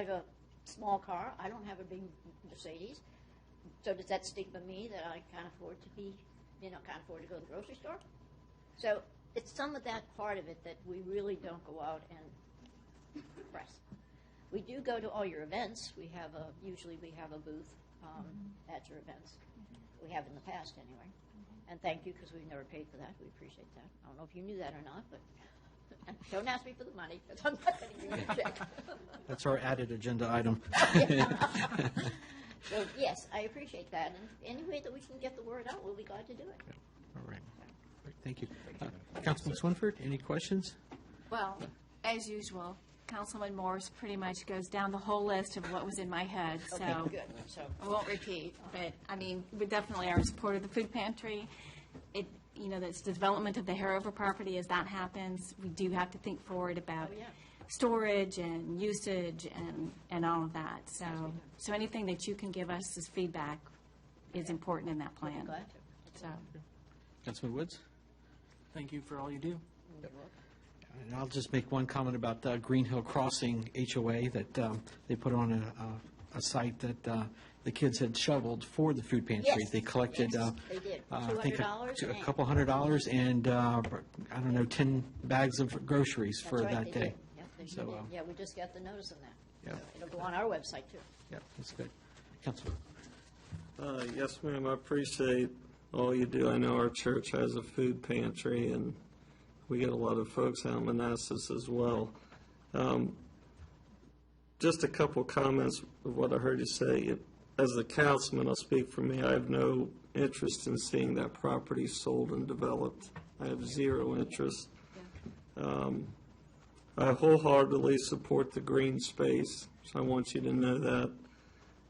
a small car. I don't have a big Mercedes. So does that stigma me that I can't afford to be, can't afford to go to the grocery store? So it's some of that part of it that we really don't go out and press. We do go to all your events. Usually we have a booth at your events. We have in the past anyway. And thank you, because we've never paid for that. We appreciate that. I don't know if you knew that or not, but don't ask me for the money, because I'm not going to give you a check. That's our added agenda item. So yes, I appreciate that. And any way that we can get the word out, we'll be glad to do it. All right. Thank you. Councilman Swinford, any questions? Well, as usual, Councilman Morse pretty much goes down the whole list of what was in my head, so Okay, good. So I won't repeat. But, we definitely are in support of the food pantry. That's the development of the Harover property. As that happens, we do have to think forward about storage and usage and all of that. So anything that you can give us as feedback is important in that plan. glad to. So. Councilman Woods? Thank you for all you do. And I'll just make one comment about Green Hill Crossing HOA that they put on a site that the kids had shoveled for the food pantry. Yes. They collected, Yes, they did. I think, $200 a couple $100 and, 10 bags of groceries for That's right, that they day. did. Yep, they So, did. Yeah, we just got the notice of that. Yeah. It'll go on our website, too. Yeah, that's good. Councilman? Yes, ma'am, I appreciate all you do. I know our church has a food pantry, and we get a lot of folks out in Manassas as well. Just a couple comments of what I heard you say. As a councilman, I'll speak for me. I have no interest in seeing that property sold and developed. I have zero interest. I wholeheartedly support the green space, so I want you to know that.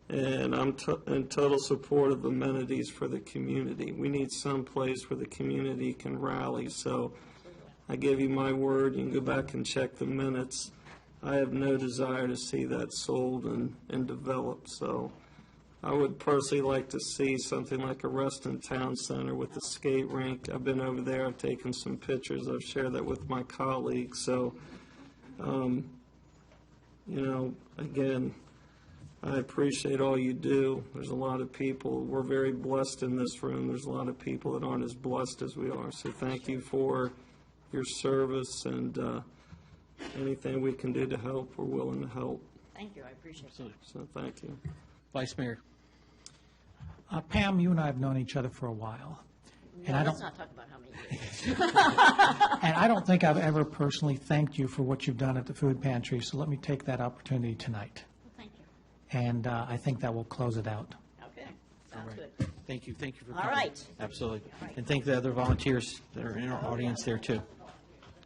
And I'm in total support of amenities for the community. We need some place where the community can rally. So I give you my word. You can go back and check the minutes. I have no desire to see that sold and developed. So I would personally like to see something like a Ruston Town Center with a skate rink. I've been over there, I've taken some pictures, I've shared that with my colleagues. So, again, I appreciate all you do. There's a lot of people, we're very blessed in this room. There's a lot of people that aren't as blessed as we are. So thank you for your service, and anything we can do to help, we're willing to help. Thank you, I appreciate it. So thank you. Vice Mayor. Pam, you and I have known each other for a while. And No, I let's don't, not talk about how many years. and I don't think I've ever personally thanked you for what you've done at the food pantry, so let me take that opportunity tonight. Well, thank you. And I think that will close it out. Okay, sounds good. Thank you for All coming. right. Absolutely. All right. And thank the other volunteers that are in our audience there, too.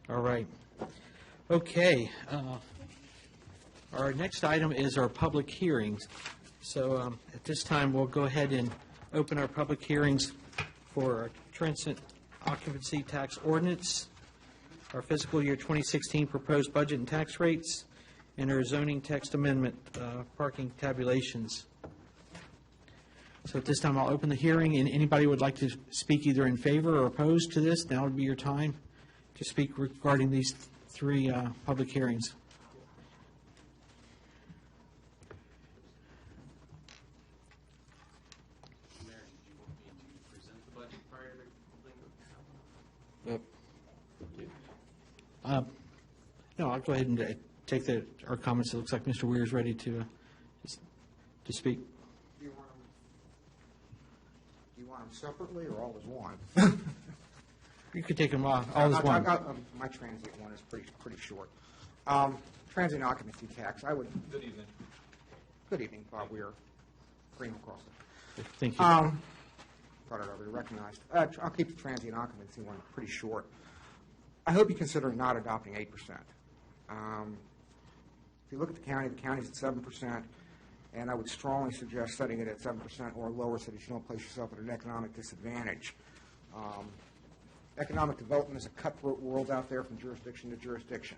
All right. Okay. Our next item is our public hearings. So at this time, we'll go ahead and open our public hearings for our transit occupancy tax ordinance, our fiscal year 2016 proposed budget and tax rates, and our zoning text amendment, parking tabulations. So at this time, I'll open the hearing, and anybody would like to speak either in favor or opposed to this, now would be your time to speak regarding these three public hearings. No, I'll go ahead and take our comments. It looks like Mr. Weir is ready to speak. Do you want them separately or all as one? You could take them all as one. My transient one is pretty short. Transient occupancy tax, I would. Good evening. Good evening, Bob Weir, Green across. Thank you. Thought I'd already recognized. I'll keep the transient occupancy one pretty short. I hope you consider not adopting 8%. If you look at the county's at 7%, and I would strongly suggest setting it at 7% or lower so that you don't place yourself at an economic disadvantage. Economic development is a cutthroat world out there from jurisdiction to jurisdiction.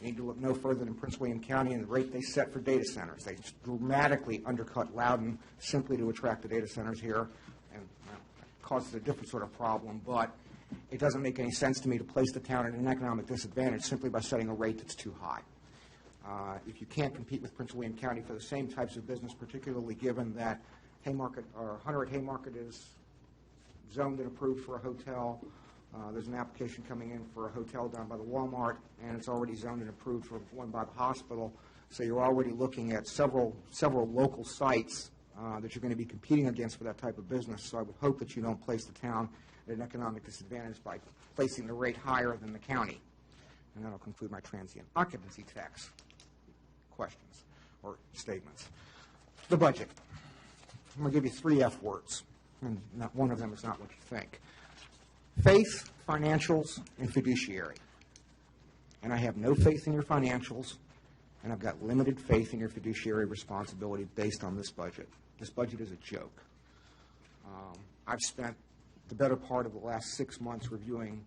You need to look no further than Prince William County and the rate they set for data centers. They dramatically undercut Loudoun simply to attract the data centers here, and it causes a different sort of problem, but it doesn't make any sense to me to place the town at an economic disadvantage simply by setting a rate that's too high. If you can't compete with Prince William County for the same types of business, particularly given that Haymarket or Hunter at Haymarket is zoned and approved for a hotel, there's an application coming in for a hotel down by the Walmart, and it's already zoned and approved for one by the hospital. So you're already looking at several local sites that you're going to be competing against for that type of business. So I would hope that you don't place the town at an economic disadvantage by placing the rate higher than the county. And that'll conclude my transient occupancy tax questions or statements. The budget. I'm going to give you 3 F words, and not one of them is not what you think. Faith, financials, and fiduciary. And I have no faith in your financials, and I've got limited faith in your fiduciary responsibility based on this budget. This budget is a joke. I've spent the better part of the last 6 months reviewing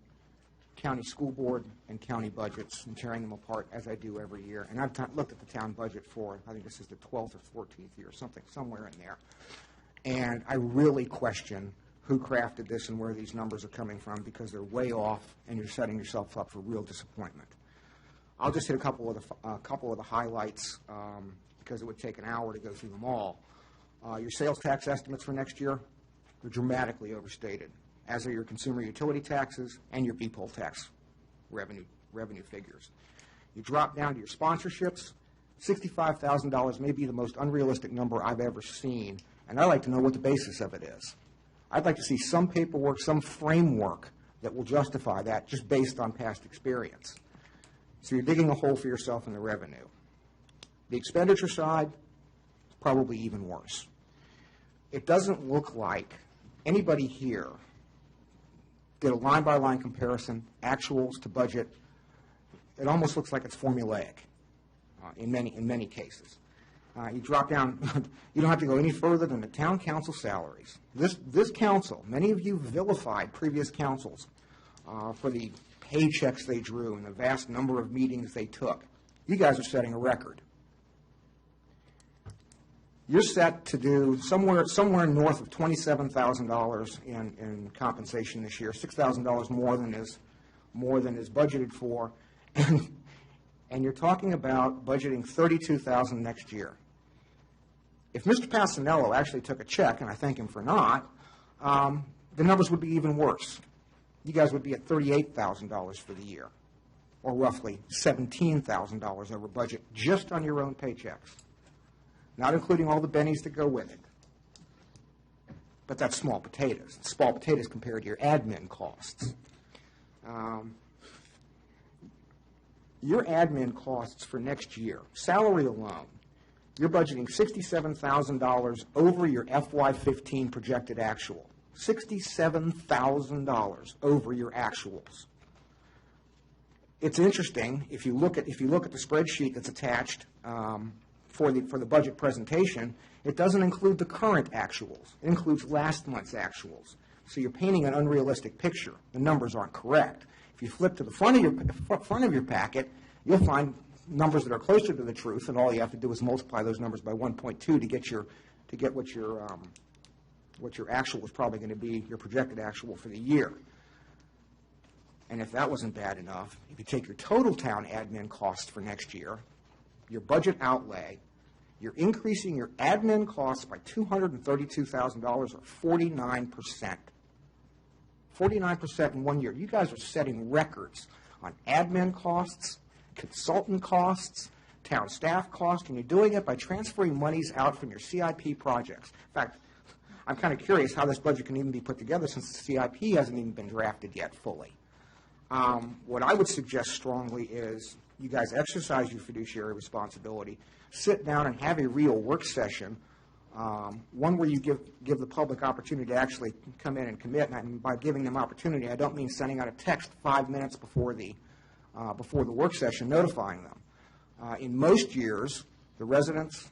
county school board and county budgets and tearing them apart as I do every year. And I've looked at the town budget for, I think this is the 12th or 14th year, somewhere in there. And I really question who crafted this and where these numbers are coming from, because they're way off and you're setting yourself up for real disappointment. I'll just hit a couple of the highlights because it would take an hour to go through them all. Your sales tax estimates for next year are dramatically overstated, as are your consumer utility taxes and your B-poll tax revenue figures. You drop down to your sponsorships. $65,000 may be the most unrealistic number I've ever seen, and I'd like to know what the basis of it is. I'd like to see some paperwork, some framework that will justify that just based on past experience. So you're digging a hole for yourself in the revenue. The expenditure side, probably even worse. It doesn't look like anybody here did a line-by-line comparison, actuals to budget. It almost looks like it's formulaic in many cases. You drop down, you don't have to go any further than the town council salaries. This council, many of you vilified previous councils for the paychecks they drew and the vast number of meetings they took. You guys are setting a record. you're set to do somewhere north of $27,000 in compensation this year, $6,000 more than is budgeted for, and you're talking about budgeting $32,000 next year. If Mr. Passanello actually took a check, and I thank him for not, the numbers would be even worse. You guys would be at $38,000 for the year, or roughly $17,000 over budget just on your own paychecks, not including all the bennies that go with it. But that's small potatoes. It's small potatoes compared to your admin costs. Your admin costs for next year, salary alone, you're budgeting $67,000 over your FY15 projected actual. $67,000 over your actuals. It's interesting if you look at the spreadsheet that's attached for the budget presentation. It doesn't include the current actuals. It includes last month's actuals. So you're painting an unrealistic picture. The numbers aren't correct. If you flip to the front of your packet, you'll find numbers that are closer to the truth, and all you have to do is multiply those numbers by 1.2 to get what your actual is probably going to be, your projected actual for the year. And if that wasn't bad enough, if you take your total town admin costs for next year, your budget outlay, you're increasing your admin costs by $232,000 or 49%. 49% in 1 year. You guys are setting records on admin costs, consultant costs, town staff costs, and you're doing it by transferring monies out from your CIP projects. In fact, I'm kind of curious how this budget can even be put together since the CIP hasn't even been drafted yet fully. What I would suggest strongly is you guys exercise your fiduciary responsibility, sit down and have a real work session, one where you give the public opportunity to actually come in and commit. And by giving them opportunity, I don't mean sending out a text 5 minutes before the work session notifying them. In most years, the residents,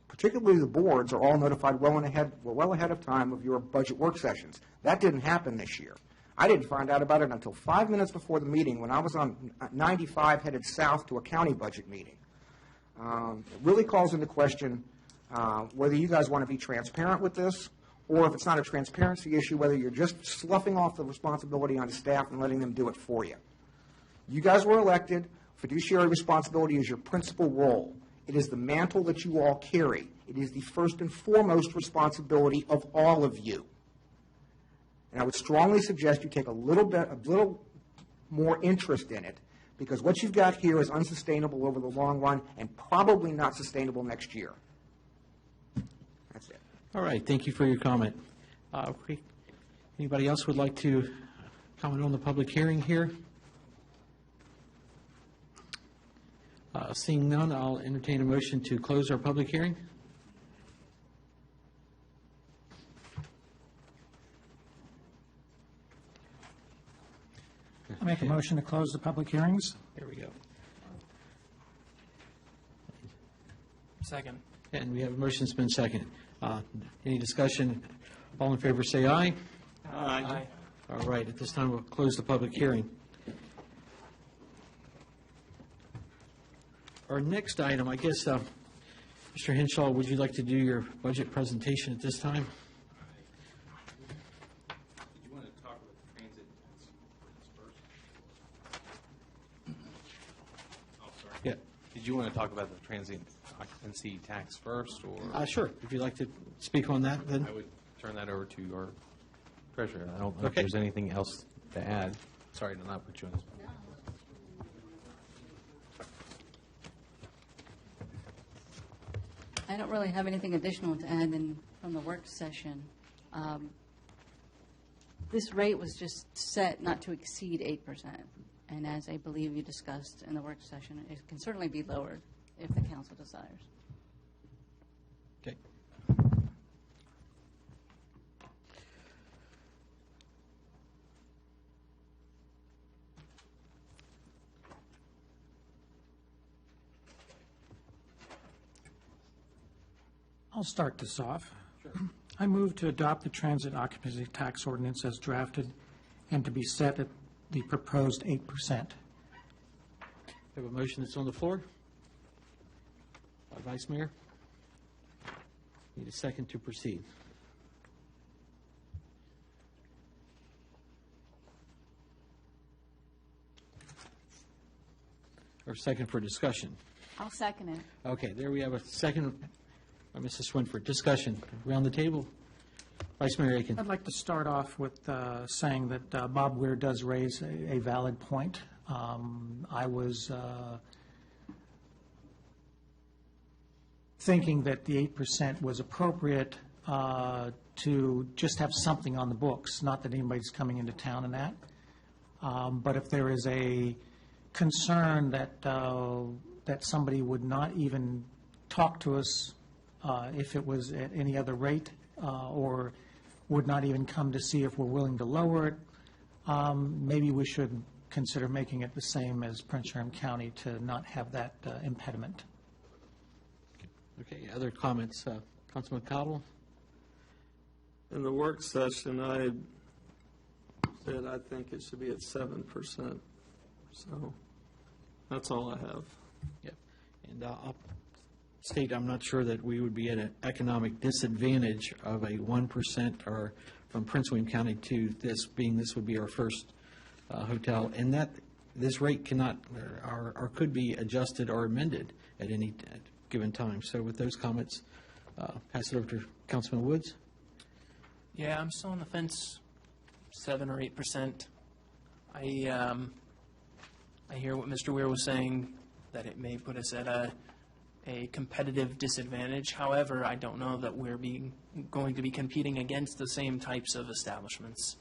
particularly the boards, are all notified well ahead of time of your budget work sessions. That didn't happen this year. I didn't find out about it until 5 minutes before the meeting when I was on 95 headed south to a county budget meeting. It really calls into question whether you guys want to be transparent with this, or if it's not a transparency issue, whether you're just sloughing off the responsibility on staff and letting them do it for you. You guys were elected. Fiduciary responsibility is your principal role. It is the mantle that you all carry. It is the first and foremost responsibility of all of you. And I would strongly suggest you take a little more interest in it, because what you've got here is unsustainable over the long run and probably not sustainable next year. That's it. All right, thank you for your comment. Anybody else would like to comment on the public hearing here? Seeing none, I'll entertain a motion to close our public hearing. I make a motion to close the public hearings. There we go. Second. And we have a motion that's been seconded. Any discussion? All in favor say aye. Aye. All right, at this time, we'll close the public hearing. Our next item, I guess, Mr. Henshaw, would you like to do your budget presentation at this time? Did you want to talk about the transit first? Oh, sorry. Yeah. Did you want to talk about the transient occupancy tax first, or? Sure. If you'd like to speak on that, then. I would turn that over to our treasurer. I don't know if Okay. there's anything else to add. Sorry to not put you on the spot. I don't really have anything additional to add from the work session. This rate was just set not to exceed 8%, and as I believe you discussed in the work session, it can certainly be lowered if the council desires. Okay. I'll start this off. Sure. I move to adopt the transit occupancy tax ordinance as drafted and to be set at the proposed 8%. We have a motion that's on the floor. Vice Mayor? Need a second to proceed. Or second for discussion. I'll second it. Okay, there we have a second by Mrs. Swinford. Discussion around the table. Vice Mayor Aiken. I'd like to start off with saying that Bob Weir does raise a valid point. I was thinking that the 8% was appropriate to just have something on the books, not that anybody's coming into town and that. But if there is a concern that somebody would not even talk to us if it was at any other rate, or would not even come to see if we're willing to lower it, maybe we should consider making it the same as Prince William County to not have that impediment. Okay, other comments? Councilman Cottle? In the work session, I said I think it should be at 7%. So that's all I have. Yep. And I'll state, I'm not sure that we would be at an economic disadvantage of a 1% or from Prince William County to this, being this would be our first hotel, and that this rate cannot or could be adjusted or amended at any given time. So with those comments, pass it over to Councilman Woods. Yeah, I'm still on the fence, 7 or 8%. I hear what Mr. Weir was saying, that it may put us at a competitive disadvantage. However, I don't know that we're going to be competing against the same types of establishments,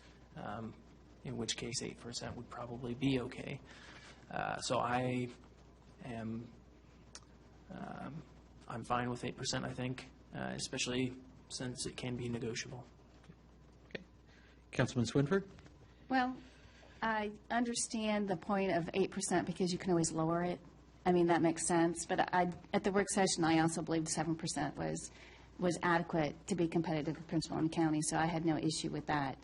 in which case 8% would probably be okay. So I am I'm fine with 8%, I think, especially since it can be negotiable. Okay. Councilman Swinford? Well, I understand the point of 8% because you can always lower it. I mean, that makes sense. But at the work session, I also believed 7% was adequate to be competitive with Prince William County, so I had no issue with that.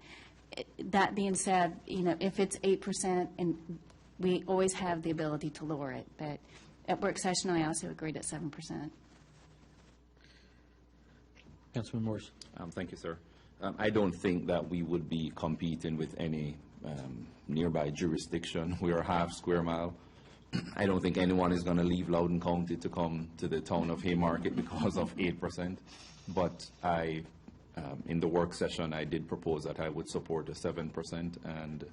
That being said, if it's 8%, and we always have the ability to lower it, but at work session, I also agreed at 7%. Councilman Morris. Thank you, sir. I don't think that we would be competing with any nearby jurisdiction. We are half square mile. I don't think anyone is going to leave Loudoun County to come to the town of Haymarket because of 8%. But in the work session, I did propose that I would support a 7%, and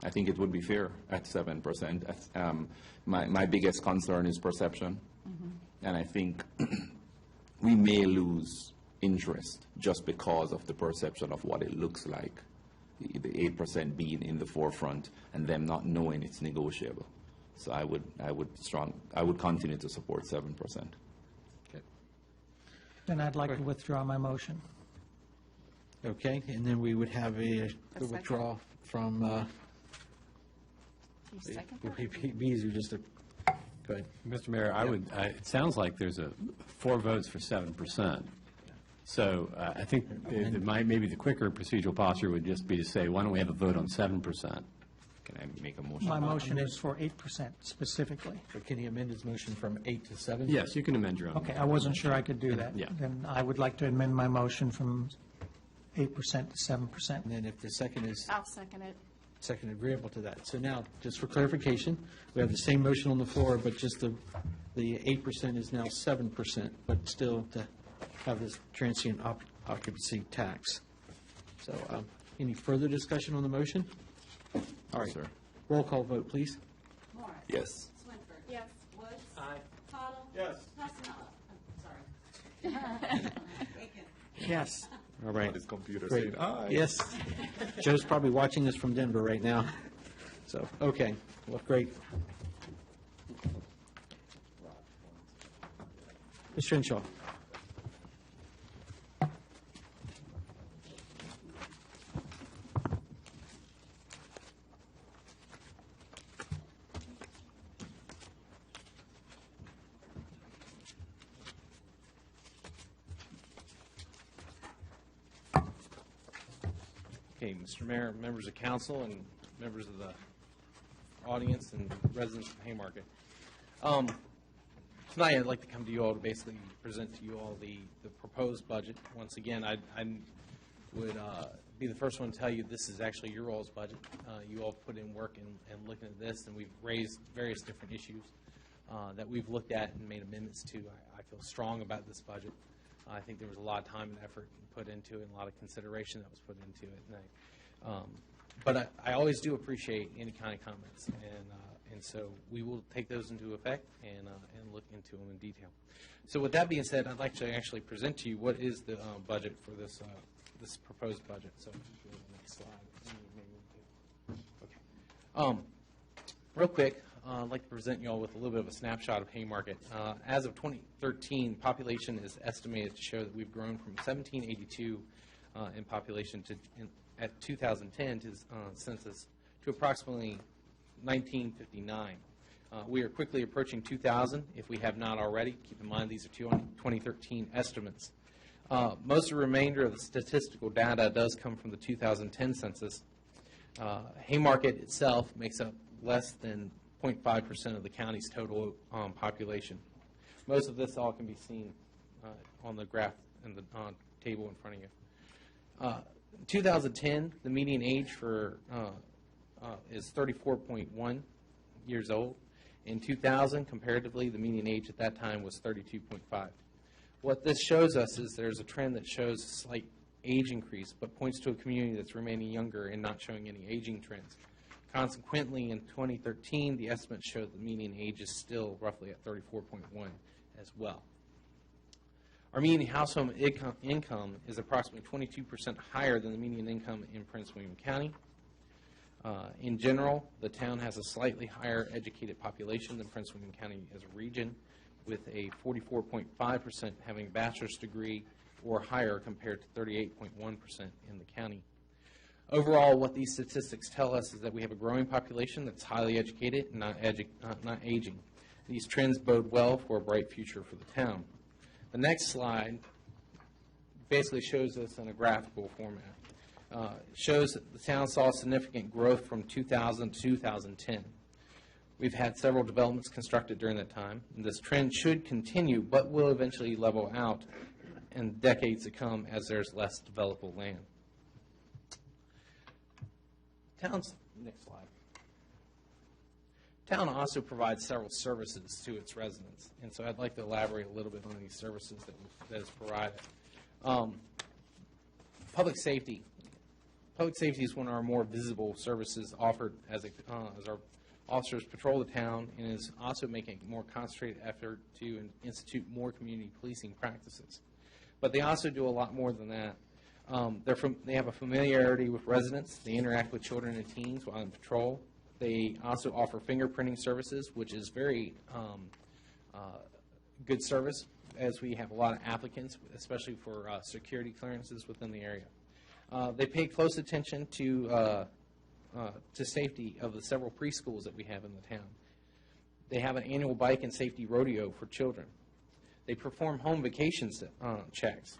I think it would be fair at 7%. My biggest concern is perception, and I think we may lose interest just because of the perception of what it looks like, the 8% being in the forefront and them not knowing it's negotiable. So I would continue to support 7%. Okay. Then I'd like to withdraw my motion. Okay, and then we would have a withdrawal from Go ahead. Mr. Mayor, it sounds like there's 4 votes for 7%. So I think maybe the quicker procedural posture would just be to say, why don't we have a vote on 7%? Can I make a motion? My motion is for 8% specifically. But can he amend his motion from 8 to 7? Yes, you can amend your own. Okay, I wasn't sure I could do that. Yeah. Then I would like to amend my motion from 8% to 7%. And then if the second is I'll second it. second agreeable to that. So now, just for clarification, we have the same motion on the floor, but just the 8% is now 7%, but still to have this transient occupancy tax. So any further discussion on the motion? All right, sir. Roll call vote, please. Morris. Yes. Swinford. Yes. Woods. Aye. Cottle. Yes. Passanella. I'm sorry. Aiken. Yes. All right. His computer Great. said aye. Yes. Joe's probably watching us from Denver right now. So, okay. Well, great. Mr. Henshaw. Okay, Mr. Mayor, members of council, and members of the audience and residents of Haymarket. Tonight, I'd like to come to you all to basically present to you all the proposed budget. Once again, I would be the first one to tell you this is actually your all's budget. You all put in work and looking at this, and we've raised various different issues that we've looked at and made amendments to. I feel strong about this budget. I think there was a lot of time and effort put into it and a lot of consideration that was put into it. But I always do appreciate any kind of comments, and so we will take those into effect and look into them in detail. So with that being said, I'd like to actually present to you what is the budget for this this proposed budget. So if you go to the next slide. Okay. Real quick, I'd like to present you all with a little bit of a snapshot of Haymarket. As of 2013, population is estimated to show that we've grown from 1782 in population at 2010 to census to approximately 1959. We are quickly approaching 2,000 if we have not already. Keep in mind these are 2013 estimates. Most of the remainder of the statistical data does come from the 2010 census. Haymarket itself makes up less than 0.5% of the county's total population. Most of this all can be seen on the graph in the table in front of you. In 2010, the median age for is 34.1 years old. In 2000, comparatively, the median age at that time was 32.5. What this shows us is there's a trend that shows a slight age increase, but points to a community that's remaining younger and not showing any aging trends. Consequently, in 2013, the estimates show the median age is still roughly at 34.1 as well. Our median household income is approximately 22% higher than the median income in Prince William County. In general, the town has a slightly higher educated population than Prince William County as a region, with a 44.5% having a bachelor's degree or higher compared to 38.1% in the county. Overall, what these statistics tell us is that we have a growing population that's highly educated and not aging. These trends bode well for a bright future for the town. The next slide basically shows this in a graphical format. Shows that the town saw significant growth from 2000 to 2010. We've had several developments constructed during that time, and this trend should continue, but will eventually level out in decades to come as there's less developable land. Next slide. Town also provides several services to its residents, and so I'd like to elaborate a little bit on these services that is provided. Public safety. Public safety is one of our more visible services offered as our officers patrol the town, and is also making a more concentrated effort to institute more community policing practices. But they also do a lot more than that. They have a familiarity with residents. They interact with children and teens while on patrol. They also offer fingerprinting services, which is very good service, as we have a lot of applicants, especially for security clearances within the area. They pay close attention to safety of the several preschools that we have in the town. They have an annual bike and safety rodeo for children. They perform home vacation checks.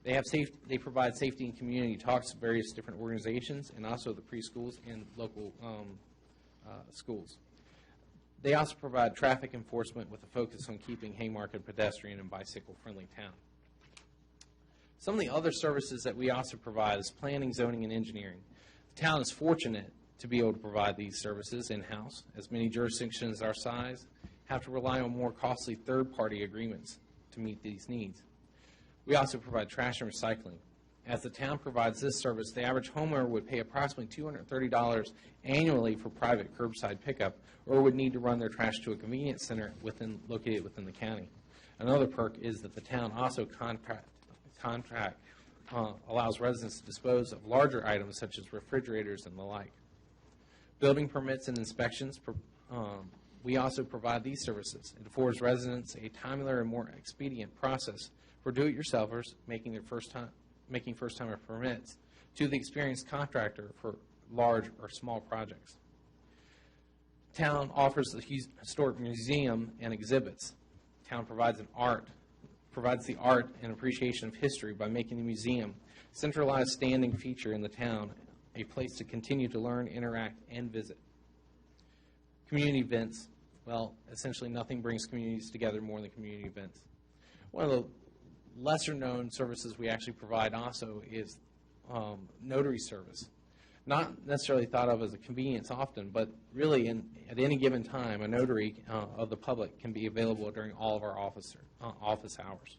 They provide safety and community talks to various different organizations and also the preschools and local schools. They also provide traffic enforcement with a focus on keeping Haymarket a pedestrian and bicycle-friendly town. Some of the other services that we also provide is planning, zoning, and engineering. The town is fortunate to be able to provide these services in-house, as many jurisdictions our size have to rely on more costly third-party agreements to meet these needs. We also provide trash and recycling. As the town provides this service, the average homeowner would pay approximately $230 annually for private curbside pickup, or would need to run their trash to a convenience center located within the county. Another perk is that the town also allows residents to dispose of larger items such as refrigerators and the like. Building permits and inspections, we also provide these services. It affords residents a timelier and more expedient process for do-it-yourselfers making first-timer permits to the experienced contractor for large or small projects. Town offers the historic museum and exhibits. Town provides the art and appreciation of history by making the museum a centralized standing feature in the town, a place to continue to learn, interact, and visit. Community events. Well, essentially nothing brings communities together more than community events. One of the lesser-known services we actually provide also is notary service. Not necessarily thought of as a convenience often, but really at any given time, a notary of the public can be available during all of our office hours.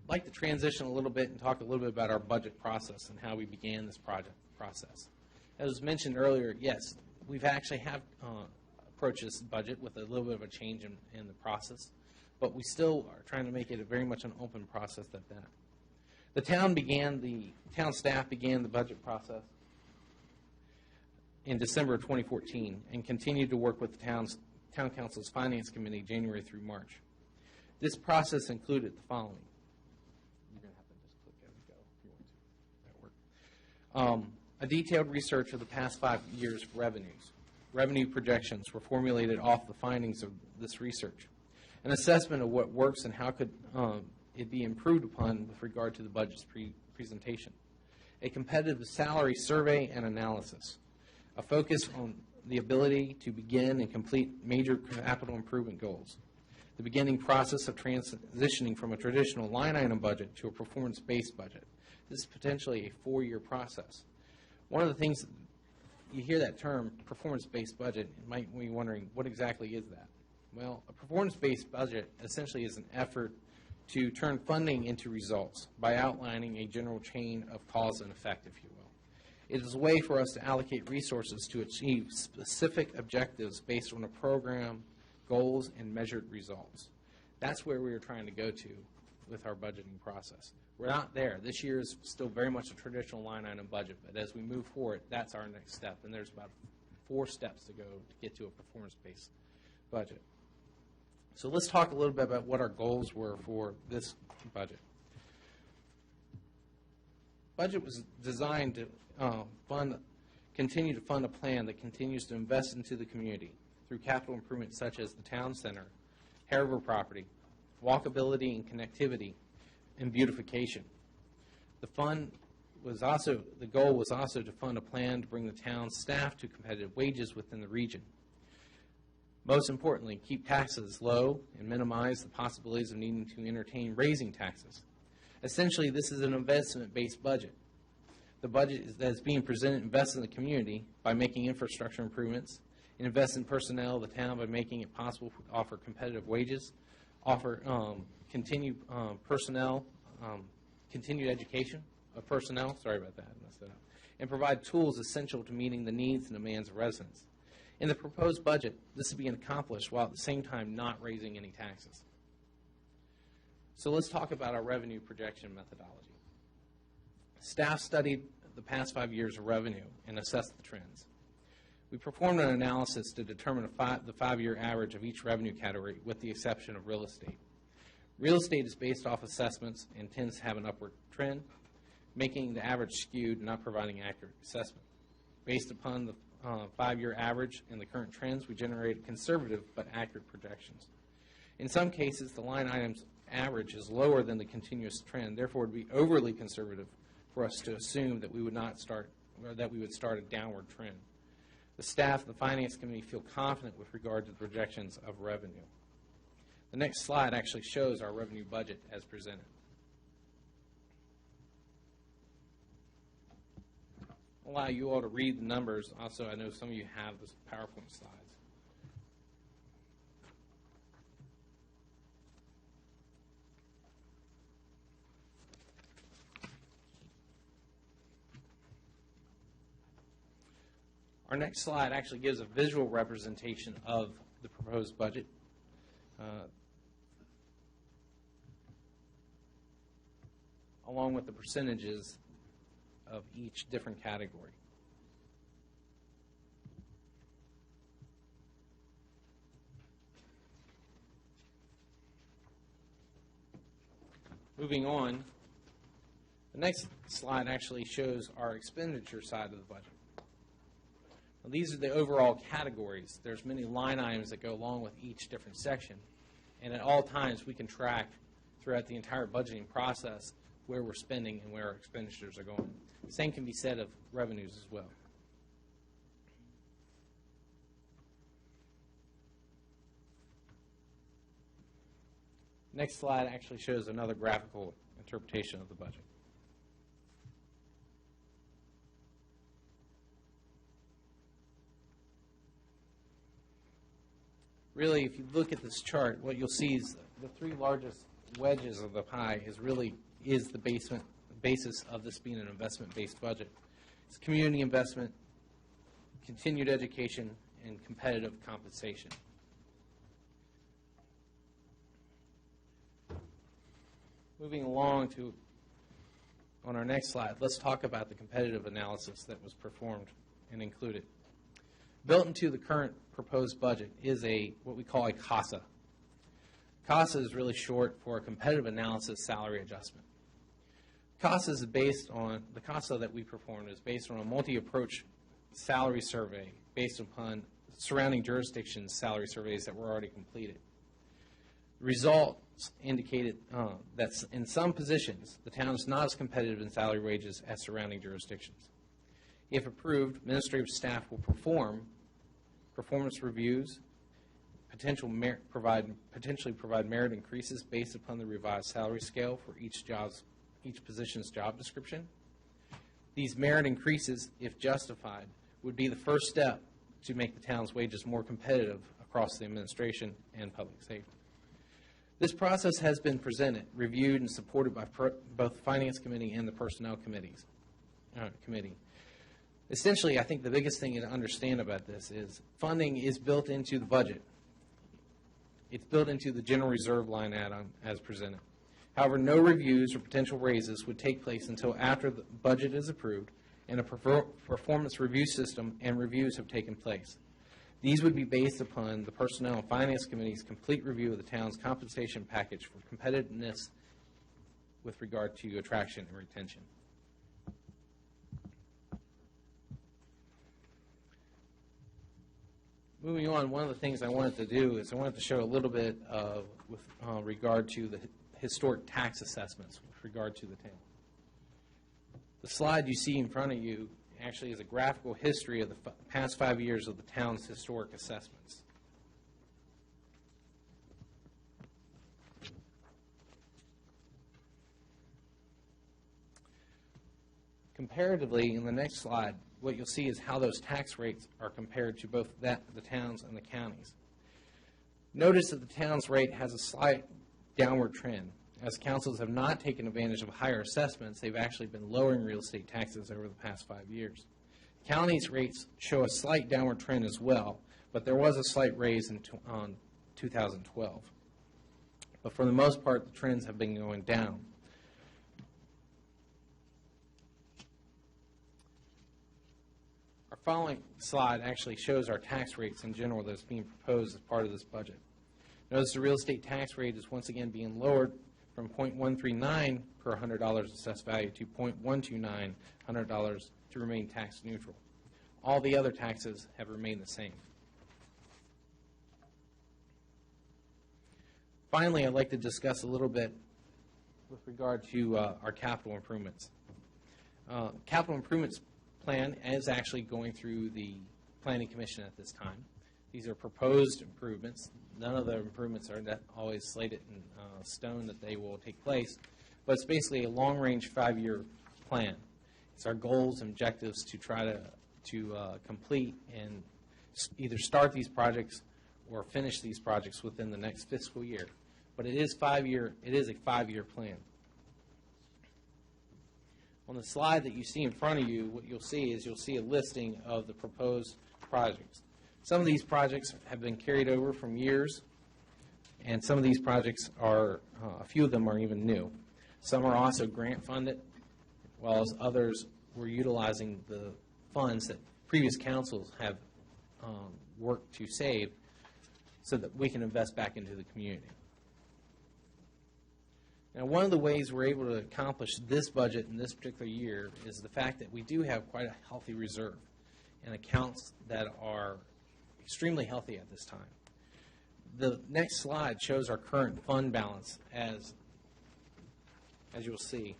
I'd like to transition a little bit and talk a little bit about our budget process and how we began this project process. As was mentioned earlier, yes, we've actually approached this budget with a little bit of a change in the process, but we still are trying to make it very much an open process at that. The town staff began the budget process in December of 2014 and continued to work with the town council's finance committee January through March. This process included the following. You're going to have to just click and go if you want to. That'll work. A detailed research of the past 5 years' revenues. Revenue projections were formulated off the findings of this research. An assessment of what works and how could it be improved upon with regard to the budget's presentation. A competitive salary survey and analysis. A focus on the ability to begin and complete major capital improvement goals. The beginning process of transitioning from a traditional line item budget to a performance-based budget. This is potentially a 4-year process. One of the things, you hear that term, performance-based budget, you might be wondering, what exactly is that? Well, a performance-based budget essentially is an effort to turn funding into results by outlining a general chain of cause and effect, if you will. It is a way for us to allocate resources to achieve specific objectives based on a program, goals, and measured results. That's where we are trying to go to with our budgeting process. We're not there. This year is still very much a traditional line item budget, but as we move forward, that's our next step, and there's about 4 steps to go to get to a performance-based budget. So let's talk a little bit about what our goals were for this budget. Budget was designed to continue to fund a plan that continues to invest into the community through capital improvements such as the town center, Hariver property, walkability and connectivity, and beautification. The goal was also to fund a plan to bring the town's staff to competitive wages within the region. Most importantly, keep taxes low and minimize the possibilities of needing to entertain raising taxes. Essentially, this is an investment-based budget. The budget that is being presented invests in the community by making infrastructure improvements, and invest in personnel of the town by making it possible to offer competitive wages, offer continued continued education of personnel, sorry about that, I messed that up, and provide tools essential to meeting the needs and demands of residents. In the proposed budget, this is being accomplished while at the same time not raising any taxes. So let's talk about our revenue projection methodology. Staff studied the past 5 years of revenue and assessed the trends. We performed an analysis to determine the 5-year average of each revenue category with the exception of real estate. Real estate is based off assessments and tends to have an upward trend, making the average skewed and not providing accurate assessment. Based upon the 5-year average and the current trends, we generated conservative but accurate projections. In some cases, the line item's average is lower than the continuous trend. Therefore, it would be overly conservative for us to assume that we would start a downward trend. The staff and the finance committee feel confident with regard to the projections of revenue. The next slide actually shows our revenue budget as presented. I'll allow you all to read the numbers. Also, I know some of you have the PowerPoint slides. Our next slide actually gives a visual representation of the proposed budget. Along with the percentages of each different category. Moving on, the next slide actually shows our expenditure side of the budget. Now, these are the overall categories. There's many line items that go along with each different section, and at all times we can track throughout the entire budgeting process where we're spending and where our expenditures are going. The same can be said of revenues as well. Next slide actually shows another graphical interpretation of the budget. Really, if you look at this chart, what you'll see is the three largest wedges of the pie is the basis of this being an investment-based budget. It's community investment, continued education, and competitive compensation. Moving along on our next slide, let's talk about the competitive analysis that was performed and included. Built into the current proposed budget is what we call a CASA. CASA is really short for a competitive analysis salary adjustment. CASA is based on, the CASA that we performed is based on a multi-approach salary survey based upon surrounding jurisdictions' salary surveys that were already completed. The results indicated that in some positions, the town is not as competitive in salary wages as surrounding jurisdictions. If approved, administrative staff will perform performance reviews, potentially provide merit increases based upon the revised salary scale for each position's job description. These merit increases, if justified, would be the first step to make the town's wages more competitive across the administration and public safety. This process has been presented, reviewed, and supported by both the Finance Committee and the Personnel Committee. Essentially, I think the biggest thing to understand about this is funding is built into the budget. It's built into the general reserve line add-on as presented. However, no reviews or potential raises would take place until after the budget is approved and a performance review system and reviews have taken place. These would be based upon the Personnel and Finance Committee's complete review of the town's compensation package for competitiveness with regard to attraction and retention. Moving on, one of the things I wanted to do is I wanted to show a little bit with regard to the historic tax assessments with regard to the town. The slide you see in front of you actually is a graphical history of the past 5 years of the town's historic assessments. Comparatively, in the next slide, what you'll see is how those tax rates are compared to both the towns and the counties. Notice that the town's rate has a slight downward trend. As councils have not taken advantage of higher assessments, they've actually been lowering real estate taxes over the past 5 years. Counties' rates show a slight downward trend as well, but there was a slight raise in 2012. But for the most part, the trends have been going down. Our following slide actually shows our tax rates in general that's being proposed as part of this budget. Notice the real estate tax rate is once again being lowered from $0.139 per $100 assessed value to $0.129 $100 to remain tax neutral. All the other taxes have remained the same. Finally, I'd like to discuss a little bit with regard to our capital improvements. Capital improvements plan is actually going through the Planning Commission at this time. These are proposed improvements. None of the improvements are always slated in stone that they will take place, but it's basically a long-range 5-year plan. It's our goals and objectives to try to complete and either start these projects or finish these projects within the next fiscal year. But it is a 5-year plan. On the slide that you see in front of you, what you'll see is a listing of the proposed projects. Some of these projects have been carried over from years, and some of these projects are, a few of them are even new. Some are also grant funded, while as others were utilizing the funds that previous councils have worked to save so that we can invest back into the community. Now, one of the ways we're able to accomplish this budget in this particular year is the fact that we do have quite a healthy reserve and accounts that are extremely healthy at this time. The next slide shows our current fund balance as you'll see.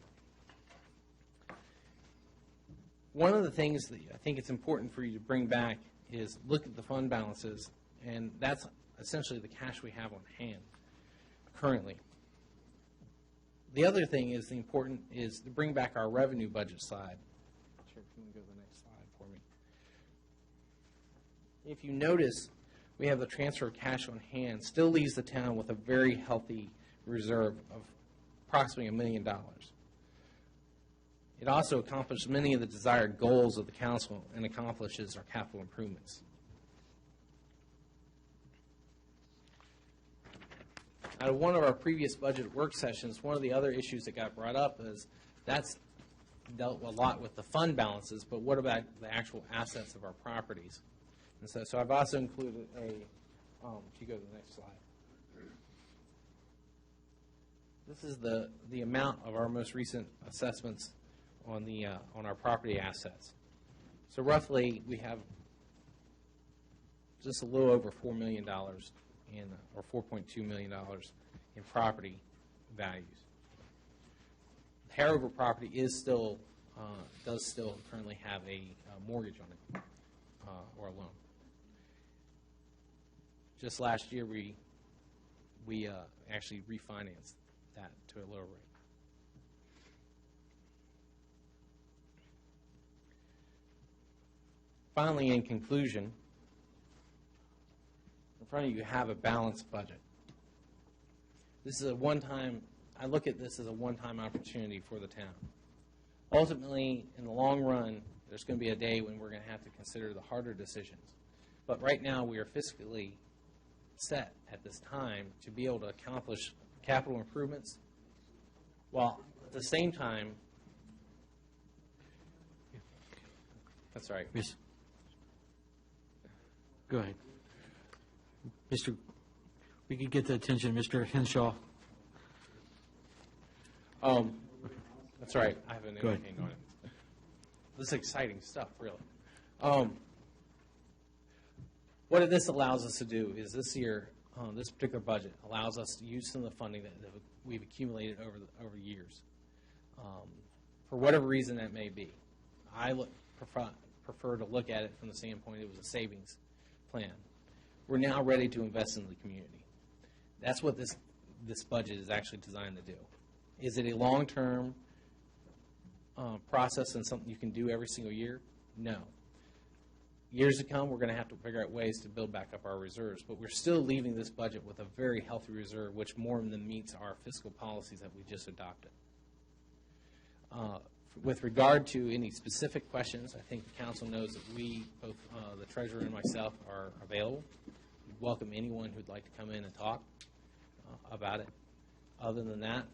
One of the things that I think it's important for you to bring back is look at the fund balances, and that's essentially the cash we have on hand currently. The other thing is to bring back our revenue budget slide. Sure, if you can go to the next slide for me. If you notice, we have the transfer of cash on hand, still leaves the town with a very healthy reserve of approximately $1 million. It also accomplished many of the desired goals of the council and accomplishes our capital improvements. Out of one of our previous budget work sessions, one of the other issues that got brought up is that's dealt a lot with the fund balances, but what about the actual assets of our properties? And so I've also included if you go to the next slide. This is the amount of our most recent assessments on our property assets. So roughly, we have just a little over $4 million or $4.2 million in property values. Hanover property does still currently have a mortgage on it or a loan. Just last year, we actually refinanced that to a lower rate. Finally, in conclusion, in front of you have a balanced budget. This is a one-time, I look at this as a one-time opportunity for the town. Ultimately, in the long run, there's going to be a day when we're going to have to consider the harder decisions. But right now, we are fiscally set at this time to be able to accomplish capital improvements, while at the same time, that's right. Yes. Go ahead. We could get the attention of Mr. Henshaw. That's right. I have an Go ahead. indicating on it. This is exciting stuff, really. What this allows us to do is this year, this particular budget allows us to use some of the funding that we've accumulated over years. For whatever reason that may be. I prefer to look at it from the standpoint it was a savings plan. We're now ready to invest in the community. That's what this budget is actually designed to do. Is it a long-term process and something you can do every single year? No. Years to come, we're going to have to figure out ways to build back up our reserves, but we're still leaving this budget with a very healthy reserve, which more than meets our fiscal policies that we just adopted. With regard to any specific questions, I think the council knows that we, both the treasurer and myself, are available. We welcome anyone who'd like to come in and talk about it. Other than that,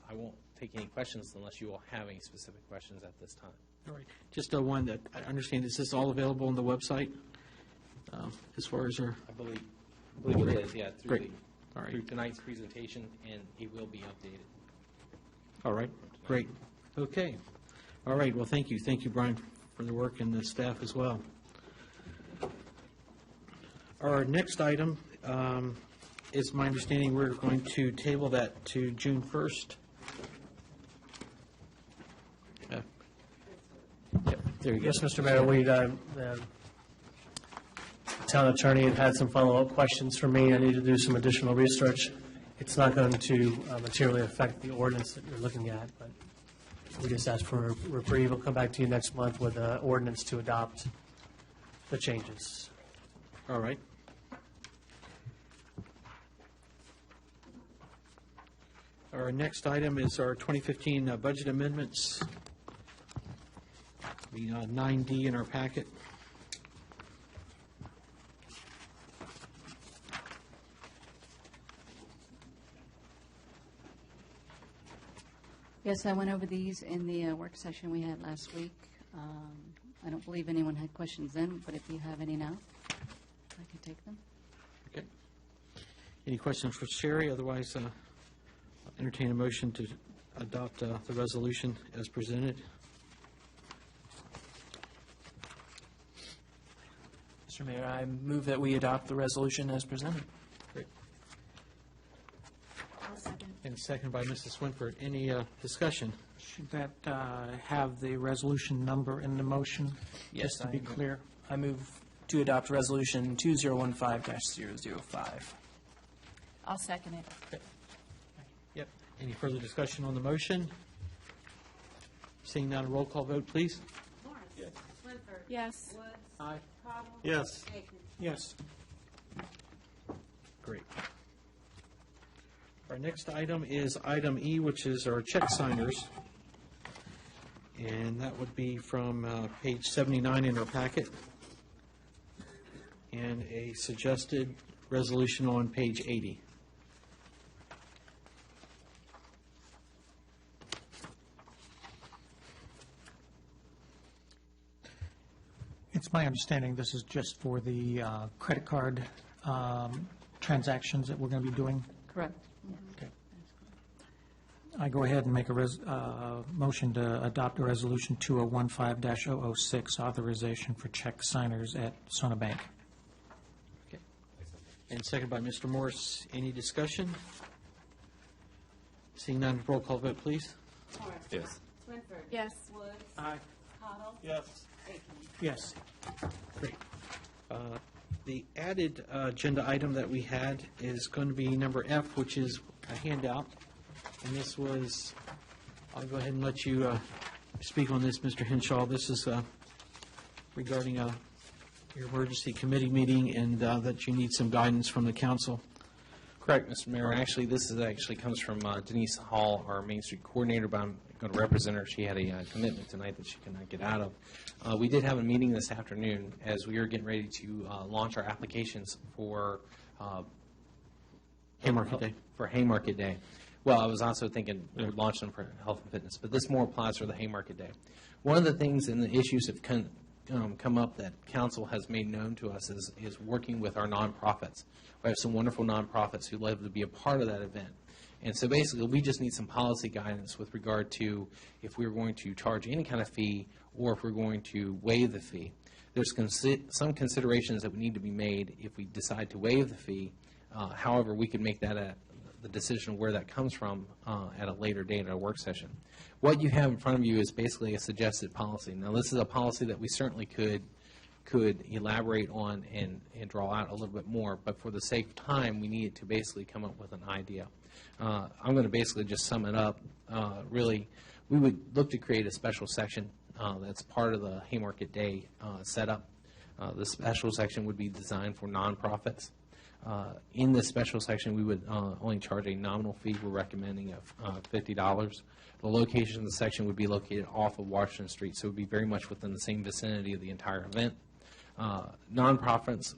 I won't take any questions unless you all have any specific questions at this time. All right. Just one that I understand, is this all available on the website as far as our... I believe it is, yeah, Great. All right. through tonight's presentation, and it will be updated. All right, great. Okay. All right, well, thank you. Thank you, Brian, for the work, and the staff as well. Our next item is my understanding we're going to table that to June 1st. Yep, there you go. Yes, Mr. Mayor, the town attorney had some follow-up questions for me. I need to do some additional research. It's not going to materially affect the ordinance that you're looking at, but we just asked for a reprieve. We'll come back to you next month with an ordinance to adopt the changes. All right. Our next item is our 2015 budget amendments. The 9D in our packet. Yes, I went over these in the work session we had last week. I don't believe anyone had questions then, but if you have any now, I can take them. Okay. Any questions for Sherry? Otherwise, I'll entertain a motion to adopt the resolution as presented. Mr. Mayor, I move that we adopt the resolution as presented. Great. I'll second. And second by Mrs. Swinford. Any discussion? Should that have the resolution number in the motion? Yes, Just to be clear. I move to adopt resolution 2015-005. I'll second it. Yep. Any further discussion on the motion? Seeing none, roll call vote, please. Morris. Yes. Swinford. Yes. Woods. Aye. Cottle. Yes. Aiken. Yes. Great. Our next item is item E, which is our check signers. And that would be from page 79 in our packet. And a suggested resolution on page 80. It's my understanding this is just for the credit card transactions that we're going to be doing. Correct. Okay. I go ahead and make a motion to adopt a resolution 2015-006, authorization for check signers at Sona Bank. Okay. And second by Mr. Morris. Any discussion? Seeing none, roll call vote, please. Morris. Yes. Swinford. Yes. Woods. Aye. Cottle. Yes. Aiken. Yes. Great. The added agenda item that we had is going to be number F, which is a handout. And this was, I'll go ahead and let you speak on this, Mr. Henshaw. This is regarding your emergency committee meeting and that you need some guidance from the council. Correct, Mr. Mayor. Actually, this comes from Denise Hall, our Main Street coordinator, but I'm going to represent her. She had a commitment tonight that she cannot get out of. We did have a meeting this afternoon as we were getting ready to launch our applications for Haymarket Day. For Haymarket Day. Well, I was also thinking we would launch them for health and fitness, but this more applies for the Haymarket Day. One of the things and the issues have come up that council has made known to us is working with our nonprofits. We have some wonderful nonprofits who love to be a part of that event. And so basically, we just need some policy guidance with regard to if we're going to charge any kind of fee or if we're going to waive the fee. There's some considerations that would need to be made if we decide to waive the fee. However, we could make that the decision of where that comes from at a later date at a work session. What you have in front of you is basically a suggested policy. Now, this is a policy that we certainly could elaborate on and draw out a little bit more, but for the sake of time, we needed to basically come up with an idea. I'm going to basically just sum it up. Really, we would look to create a special section that's part of the Haymarket Day setup. The special section would be designed for nonprofits. In this special section, we would only charge a nominal fee. We're recommending of $50. The location of the section would be located off of Washington Street, so it would be very much within the same vicinity of the entire event. Nonprofits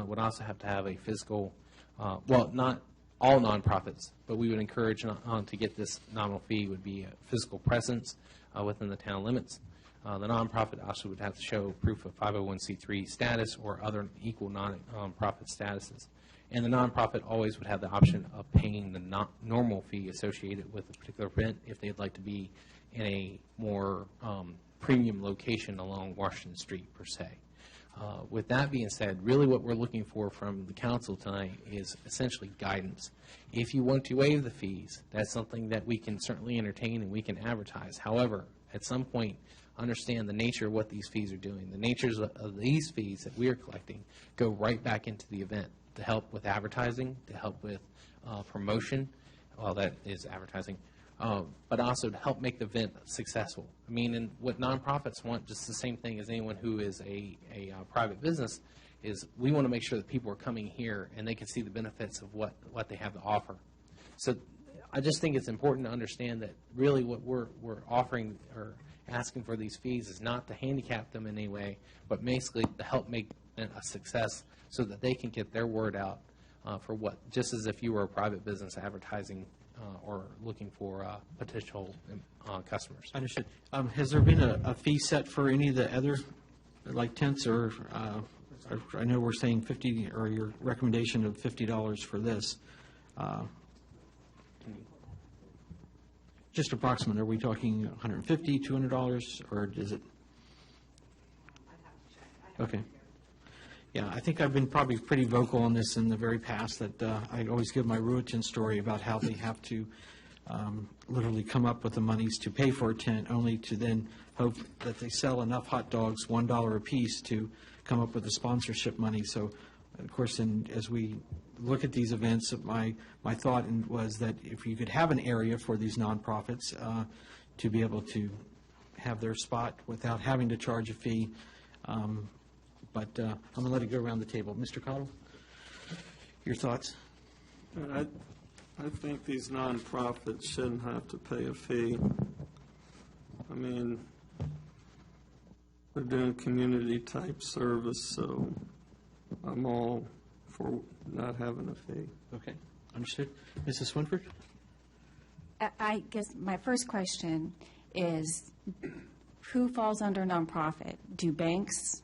would also have to have a physical, well, not all nonprofits, but we would encourage to get this nominal fee would be a physical presence within the town limits. The nonprofit also would have to show proof of 501c3 status or other equal nonprofit statuses. And the nonprofit always would have the option of paying the normal fee associated with a particular event if they'd like to be in a more premium location along Washington Street, per se. With that being said, really what we're looking for from the council tonight is essentially guidance. If you want to waive the fees, that's something that we can certainly entertain and we can advertise. However, at some point, understand the nature of what these fees are doing. The natures of these fees that we are collecting go right back into the event to help with advertising, to help with promotion, well, that is advertising, but also to help make the event successful. I mean, and what nonprofits want, just the same thing as anyone who is a private business, is we want to make sure that people are coming here and they can see the benefits of what they have to offer. So I just think it's important to understand that really what we're offering or asking for these fees is not to handicap them in any way, but basically to help make it a success so that they can get their word out for what, just as if you were a private business advertising or looking for potential customers. Understood. Has there been a fee set for any of the other, like tents, or I know we're saying 50, or your recommendation of $50 for this. Just approximate, are we talking $150, $200, or is it? Okay. Yeah, I think I've been probably pretty vocal on this in the very past, that I always give my Ruijten story about how they have to literally come up with the monies to pay for a tent, only to then hope that they sell enough hot dogs, $1 a piece, to come up with the sponsorship money. So, of course, as we look at these events, my thought was that if you could have an area for these nonprofits to be able to have their spot without having to charge a fee. But I'm going to let it go around the table. Mr. Cottle, your thoughts? I think these nonprofits shouldn't have to pay a fee. I mean, they're doing community-type service, so I'm all for not having a fee. Okay, understood. Mrs. Swinford? I guess my first question is, who falls under nonprofit? Do banks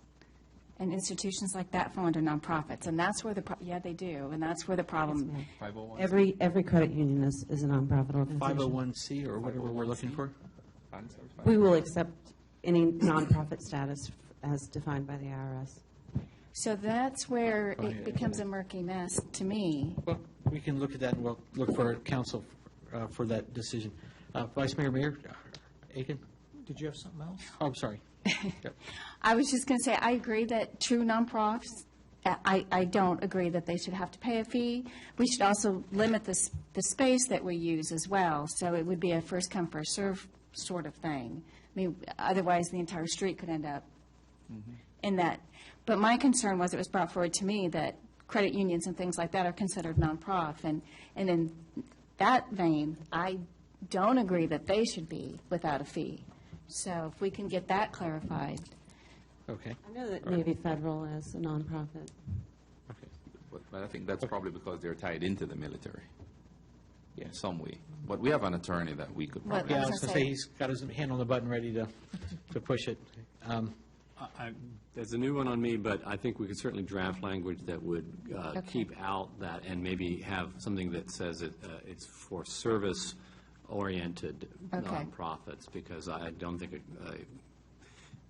and institutions like that fall under nonprofits? And that's where yeah, they do, and that's where the problem. Every credit union is a nonprofit organization. 501c or whatever we're looking for? We will accept any nonprofit status as defined by the IRS. So that's where it becomes a murky mess to me. Well, we can look at that, and we'll look for counsel for that decision. Vice Mayor Aiken? Did you have something else? Oh, I'm sorry. Yep. I was just going to say, I agree that true nonprofits, I don't agree that they should have to pay a fee. We should also limit the space that we use as well, so it would be a first come, first serve sort of thing. I mean, otherwise the entire street could end up in that. But my concern was, it was brought forward to me that credit unions and things like that are considered nonprofit, and in that vein, I don't agree that they should be without a fee. So if we can get that clarified. Okay. I know that Navy Federal is a nonprofit. But I think that's probably because they're tied into the military in some way. But we have an attorney that we could probably. Yeah, I was going to say, he's got his hand on the button ready to push it. There's a new one on me, but I think we could certainly draft language that would keep out that, and maybe have something that says it's for service-oriented nonprofits, because I don't think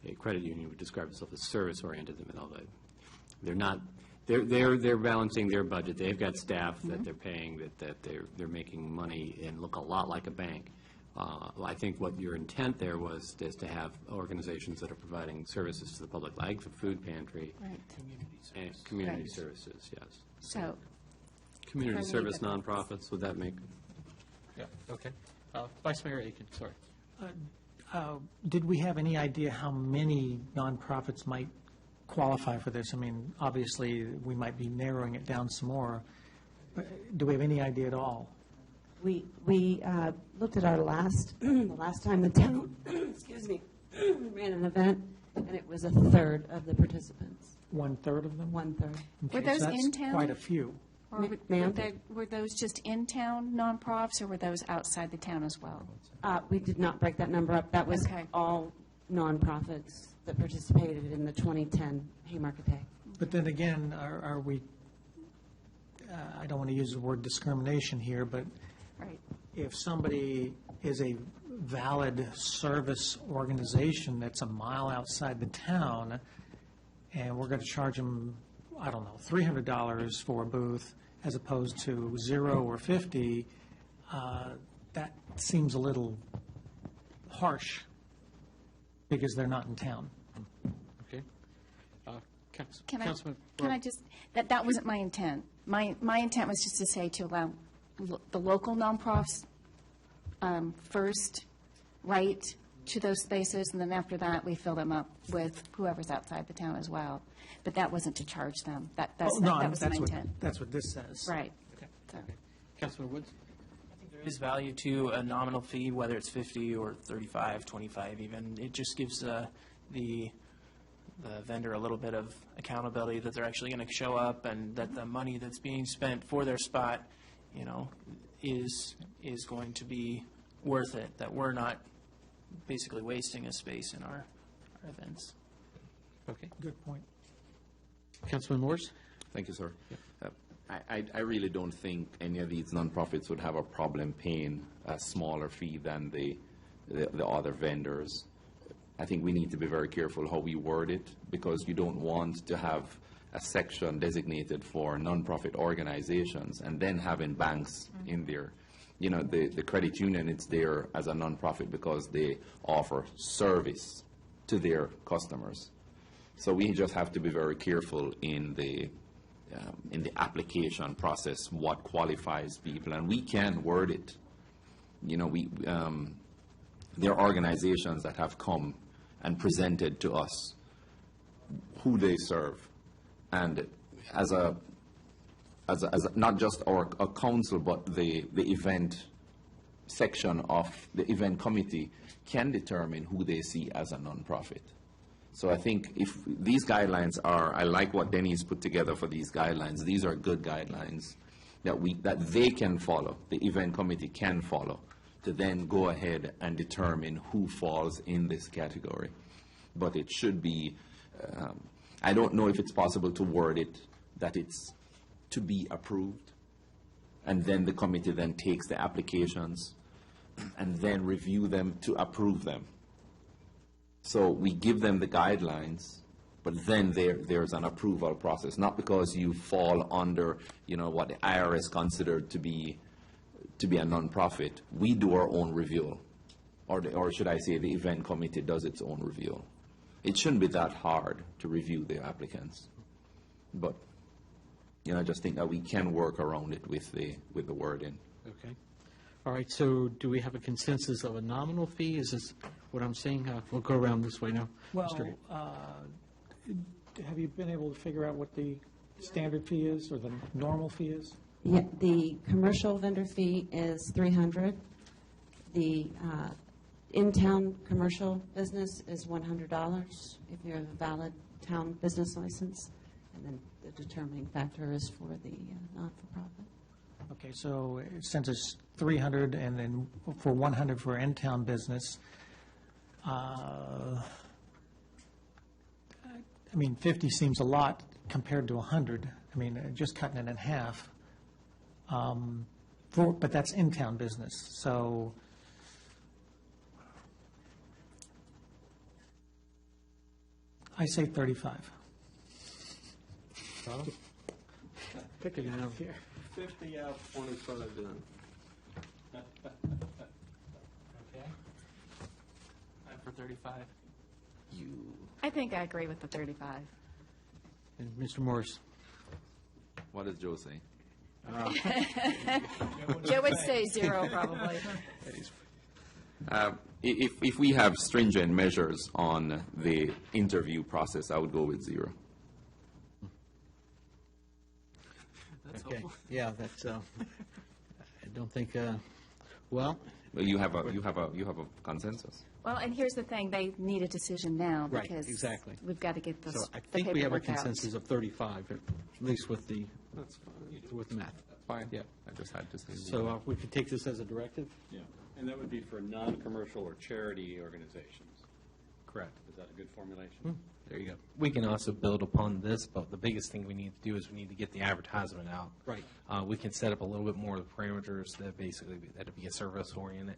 a credit union would describe itself as service-oriented. They're not. They're balancing their budget. They've got staff that they're paying, that they're making money and look a lot like a bank. I think what your intent there was is to have organizations that are providing services to the public, like the food pantry. Right. And community services, yes. So. Community service nonprofits, would that make? Yeah, okay. Vice Mayor Aiken, sorry. Did we have any idea how many nonprofits might qualify for this? I mean, obviously, we might be narrowing it down some more. But do we have any idea at all? We looked at our the last time the town, excuse me, ran an event, and it was a third of the participants. 1/3 of them? 1/3. Were those so that's in town? quite a few. Or were those just in-town nonprofits, or were those outside the town as well? We did not break that number up. That was all nonprofits that participated in the 2010 Haymarket Day. But then again, are we, I don't want to use the word discrimination here, but if somebody is a valid service organization that's a mile outside the town, and we're going to charge them, I don't know, $300 for a booth as opposed to 0 or 50, that seems a little harsh because they're not in town. Okay. Can I just, that wasn't my intent. My intent was just to say to allow the local nonprofits first right to those spaces, and then after that, we fill them up with whoever's outside the town as well. But that wasn't to charge them. That was my intent. That's what this says. Right. Okay. So. Councilman Woods? I think there is value to a nominal fee, whether it's 50 or 35, 25 even. It just gives the vendor a little bit of accountability that they're actually going to show up, and that the money that's being spent for their spot, is going to be worth it, that we're not basically wasting a space in our events. Okay. Good point. Councilman Morse? Thank you, sir. I really don't think any of these nonprofits would have a problem paying a smaller fee than the other vendors. I think we need to be very careful how we word it, because you don't want to have a section designated for nonprofit organizations and then having banks in there. The credit union, it's there as a nonprofit because they offer service to their customers. So we just have to be very careful in the in the application process what qualifies people, and we can word it. You know, there are organizations that have come and presented to us who they serve, and as not just our council, but the event section of the event committee can determine who they see as a nonprofit. So I think if these guidelines are, I like what Denny's put together for these guidelines. These are good guidelines that they can follow, the event committee can follow, to then go ahead and determine who falls in this category. But it should be, I don't know if it's possible to word it that it's to be approved, and then the committee then takes the applications and then review them to approve them. So we give them the guidelines, but then there's an approval process, not because you fall under, you know, what the IRS considered to be a nonprofit. We do our own review, or should I say the event committee does its own review. It shouldn't be that hard to review the applicants, but you know, I just think that we can work around it with the wording. Okay. All right, so do we have a consensus of a nominal fee? Is this what I'm saying? We'll go around this way now. Well, Mr. have you been able to figure out what the standard fee is or the normal fee is? Yeah, the commercial vendor fee is $300. The in-town commercial business is $100 if you have a valid town business license. And then the determining factor is for the not-for-profit. Okay, so since it's $300 and then for $100 for in-town business, I mean, 50 seems a lot compared to 100. I mean, just cutting it in half. But that's in-town business, so I say 35. Pick it out. 50 out, 25 done. Okay. I'm for 35. I think I agree with the 35. And Mr. Morris? What does Joe say? Joe would say 0 probably. If we have stringent measures on the interview process, I would go with 0. Okay, yeah, that's, I don't think, well. Well, you have a consensus. Well, and here's the thing, they need a decision now Right, because exactly. we've got to get this, So I the think we have a paperwork out. consensus of 35, at least with the, That's fine. with the math. Fine. Yeah. I just had to say. So we could take this as a directive? Yeah, and that would be for non-commercial or charity organizations. Correct. Is that a good formulation? There you go. We can also build upon this, but the biggest thing we need to do is we need to get the advertisement out. Right. We can set up a little bit more of the parameters that basically, that'd be a service-oriented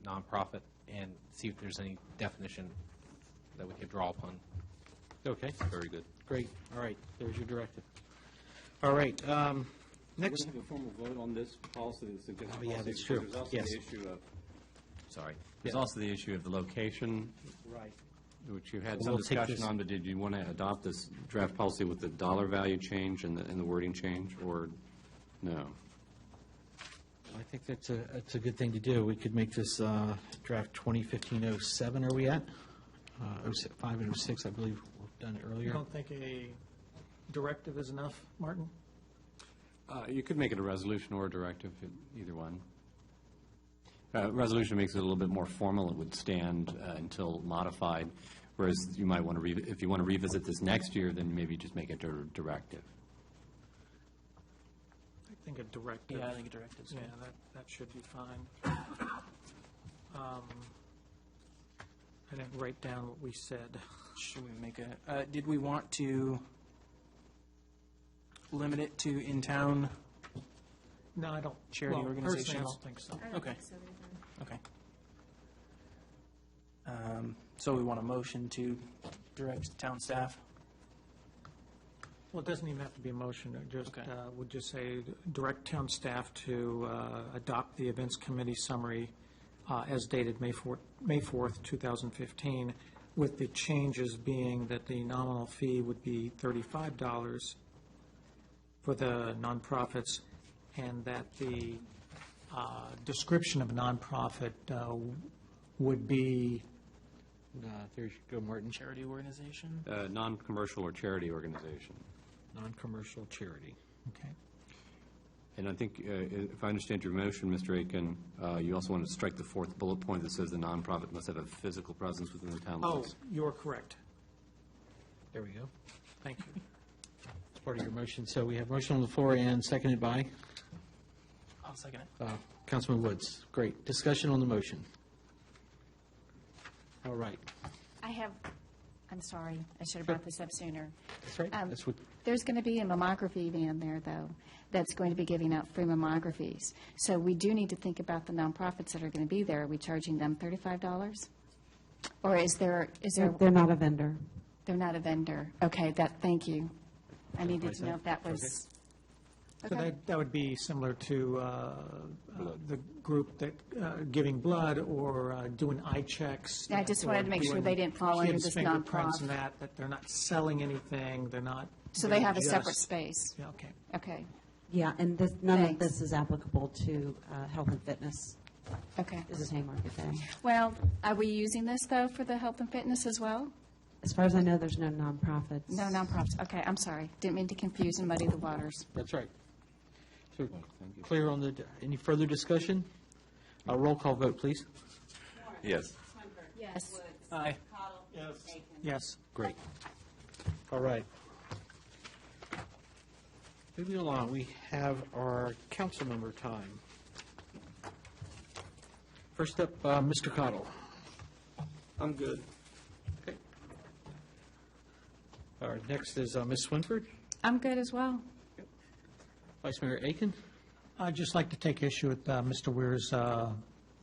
nonprofit, and see if there's any definition that we could draw upon. Okay. Very good. Great, all right, there's your directive. All right, next. We're going to have a formal vote on this policy, this suggested Oh, yeah, policy, that's true. because there's also Yes. the issue of, sorry, there's Yeah. also the issue of the location, Right. which you had We'll some take discussion this- on, but did you want to adopt this draft policy with the dollar value change and the wording change, or no? I think that's a good thing to do. We could make this draft 2015-07, are we at? 05 and 06, I believe, we've done it You earlier. don't think a directive is enough, Martin? You could make it a resolution or a directive, either one. Resolution makes it a little bit more formal. It would stand until modified, whereas you might want to, if you want to revisit this next year, then maybe just make it a directive. I think a directive. Yeah, I think a directive is Yeah, good. that should be fine. I didn't write down what we said. Should we make a, did we want to limit it to in-town No, I don't. charity well, organizations? Personally, I don't think so. Okay. Okay. So we want a motion to direct town staff? Well, it doesn't even have to be a motion. It just, Okay. would just say, direct town staff to adopt the events committee summary as dated May 4th, 2015, with the changes being that the nominal fee would be $35 for the nonprofits, and that the description of nonprofit would be, There you go, Martin. Charity organization? Non-commercial or charity organization. Non-commercial charity. okay. And I think, if I understand your motion, Mr. Aiken, you also want to strike the fourth bullet point that says the nonprofit must have a physical presence within the town Oh, limits. you're correct. There we go. Thank you. It's part of your motion. So we have motion on the floor and seconded by I'll second it. Councilman Woods. Great. Discussion on the motion. All right. I'm sorry, I should have brought this up sooner. That's right. That's what, There's going to be a mammography van there, though, that's going to be giving out free mammographies. So we do need to think about the nonprofits that are going to be there. Are we charging them $35? Or is there? They're not a vendor. They're not a vendor. Okay, thank you. I needed to know if that was. So Okay. that would be similar to the group that giving blood or doing eye checks. Yeah, I just or wanted to make sure doing they didn't fall under kids' this fingerprints nonprofit. and that they're not selling anything, they're not. So they have a just- separate space? Yeah, okay. Okay, Yeah, and none of Thanks. this is applicable to health and fitness. okay. This is Haymarket Day. Well, are we using this, though, for the health and fitness as well? As far as I know, there's no nonprofits. No nonprofits. Okay, I'm sorry. Didn't mean to confuse and muddy the waters. that's right. So clear on any further discussion? Roll call vote, please. Yes. Yes. Aye. Yes. Great. All right. Moving along, we have our council member time. First up, Mr. Cottle. I'm good. Okay. Next is Ms. Swinford. I'm good as well. Vice Mayor Aiken. I'd just like to take issue with Mr. Weir's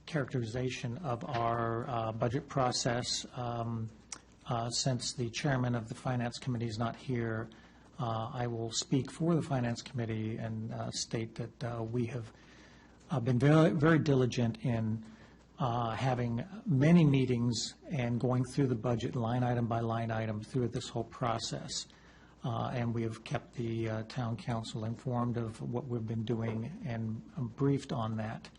characterization of our budget process. Since the chairman of the Finance Committee is not here, I will speak for the Finance Committee and state that we have been very, very diligent in having many meetings and going through the budget line item by line item through this whole process. And we have kept the town council informed of what we've been doing and briefed on that.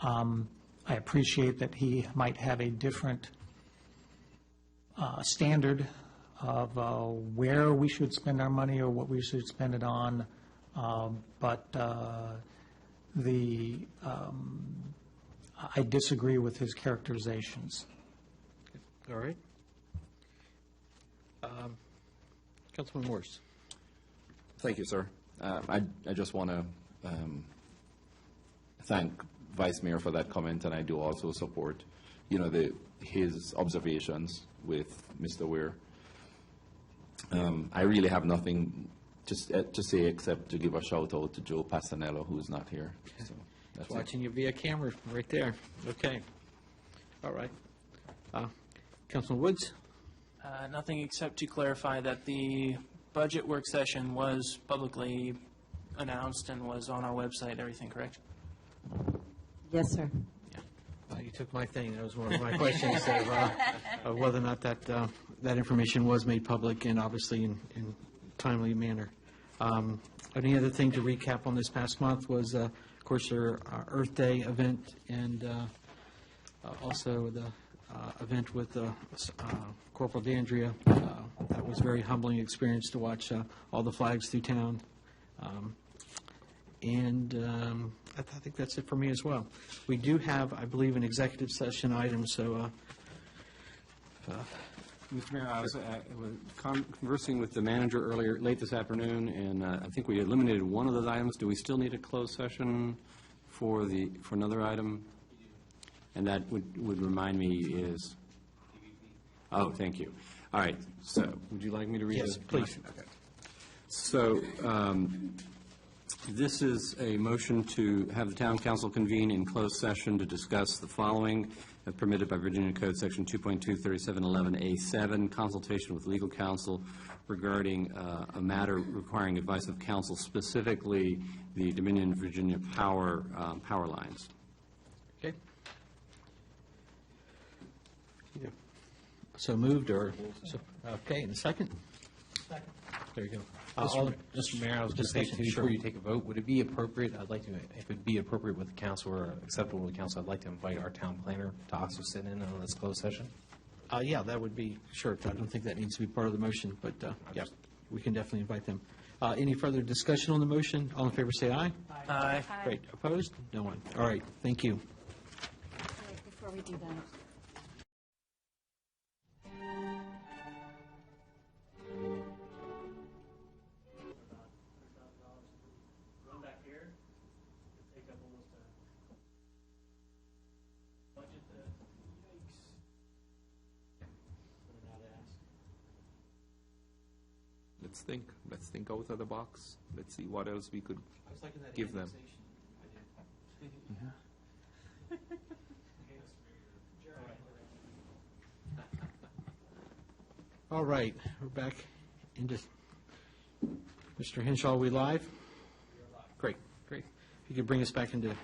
I appreciate that he might have a different standard of where we should spend our money or what we should spend it on, but I disagree with his characterizations. All right. Councilman Morse. Thank you, sir. I just want to thank Vice Mayor for that comment, and I do also support, his observations with Mr. Weir. I really have nothing to say except to give a shout out to Joe Pastanello, who's not here. So that's it. Watching you via camera right there. Okay. All right. Councilman Woods? Nothing except to clarify that the budget work session was publicly announced and was on our website, everything correct? Yes, sir. You took my thing. That was one of my questions of whether or not that information was made public and obviously in timely manner. Any other thing to recap on this past month was, of course, our Earth Day event and also the event with Corporal D'Andrea. That was a very humbling experience to watch all the flags through town. I think that's it for me as well. We do have, I believe, an executive session item, so Mr. Mayor, I was conversing with the manager late this afternoon, and I think we eliminated one of those items. Do we still need a closed session for another item? And that would remind me is, oh, thank you. All right, so would you like me to read Yes, the please. motion? Okay. So this is a motion to have the town council convene in closed session to discuss the following, permitted by Virginia Code Section 2.23711A7, consultation with legal counsel regarding a matter requiring advice of counsel, specifically the Dominion Virginia power lines. Okay. So moved or, okay, and a second? Second. There you go. Mr. Mayor, I was just saying, Discussion? before you take a vote, would it be appropriate, I'd like to, if it'd be appropriate with the council or acceptable with the council, I'd like to invite our town planner to also sit in on this closed session? Yeah, that would be, sure. I don't think that needs to be part of the motion, but, yeah, we can definitely invite them. Any further discussion on the motion? All in favor, say aye. Aye. Great. Opposed? No one. All right, thank you. Wait, before we do that. Run back here, take up almost a budget that, yikes. What did I ask? Let's think out of the box. Let's see what else we could give them. All right, we're back into, Mr. Henshaw, are we live? Great, great. If you could bring us back into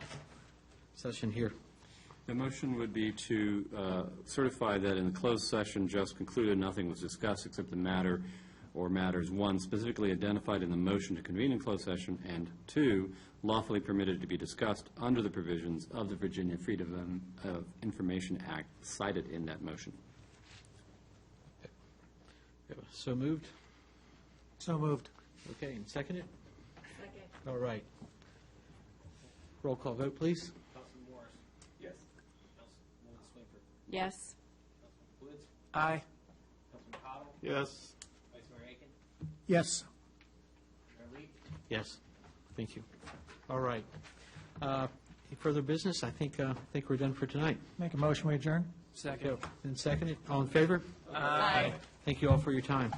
session here. The motion would be to certify that in the closed session just concluded, nothing was discussed except the matter or matters, one, specifically identified in the motion to convene in closed session, and two, lawfully permitted to be discussed under the provisions of the Virginia Freedom of Information Act cited in that motion. So moved? So moved. Okay, and seconded? Second. All right. Roll call vote, please. Councilman Morris? Yes. Councilwoman Swinford? Yes. Councilman Woods? Aye. Councilman Cottle? Yes. Vice Mayor Aiken? Yes. Mayor Lee? Yes, thank you. All right. Any further business? I think we're done for tonight. Make a motion, we adjourn? Second. And seconded, all in favor? Aye. Thank you all for your time.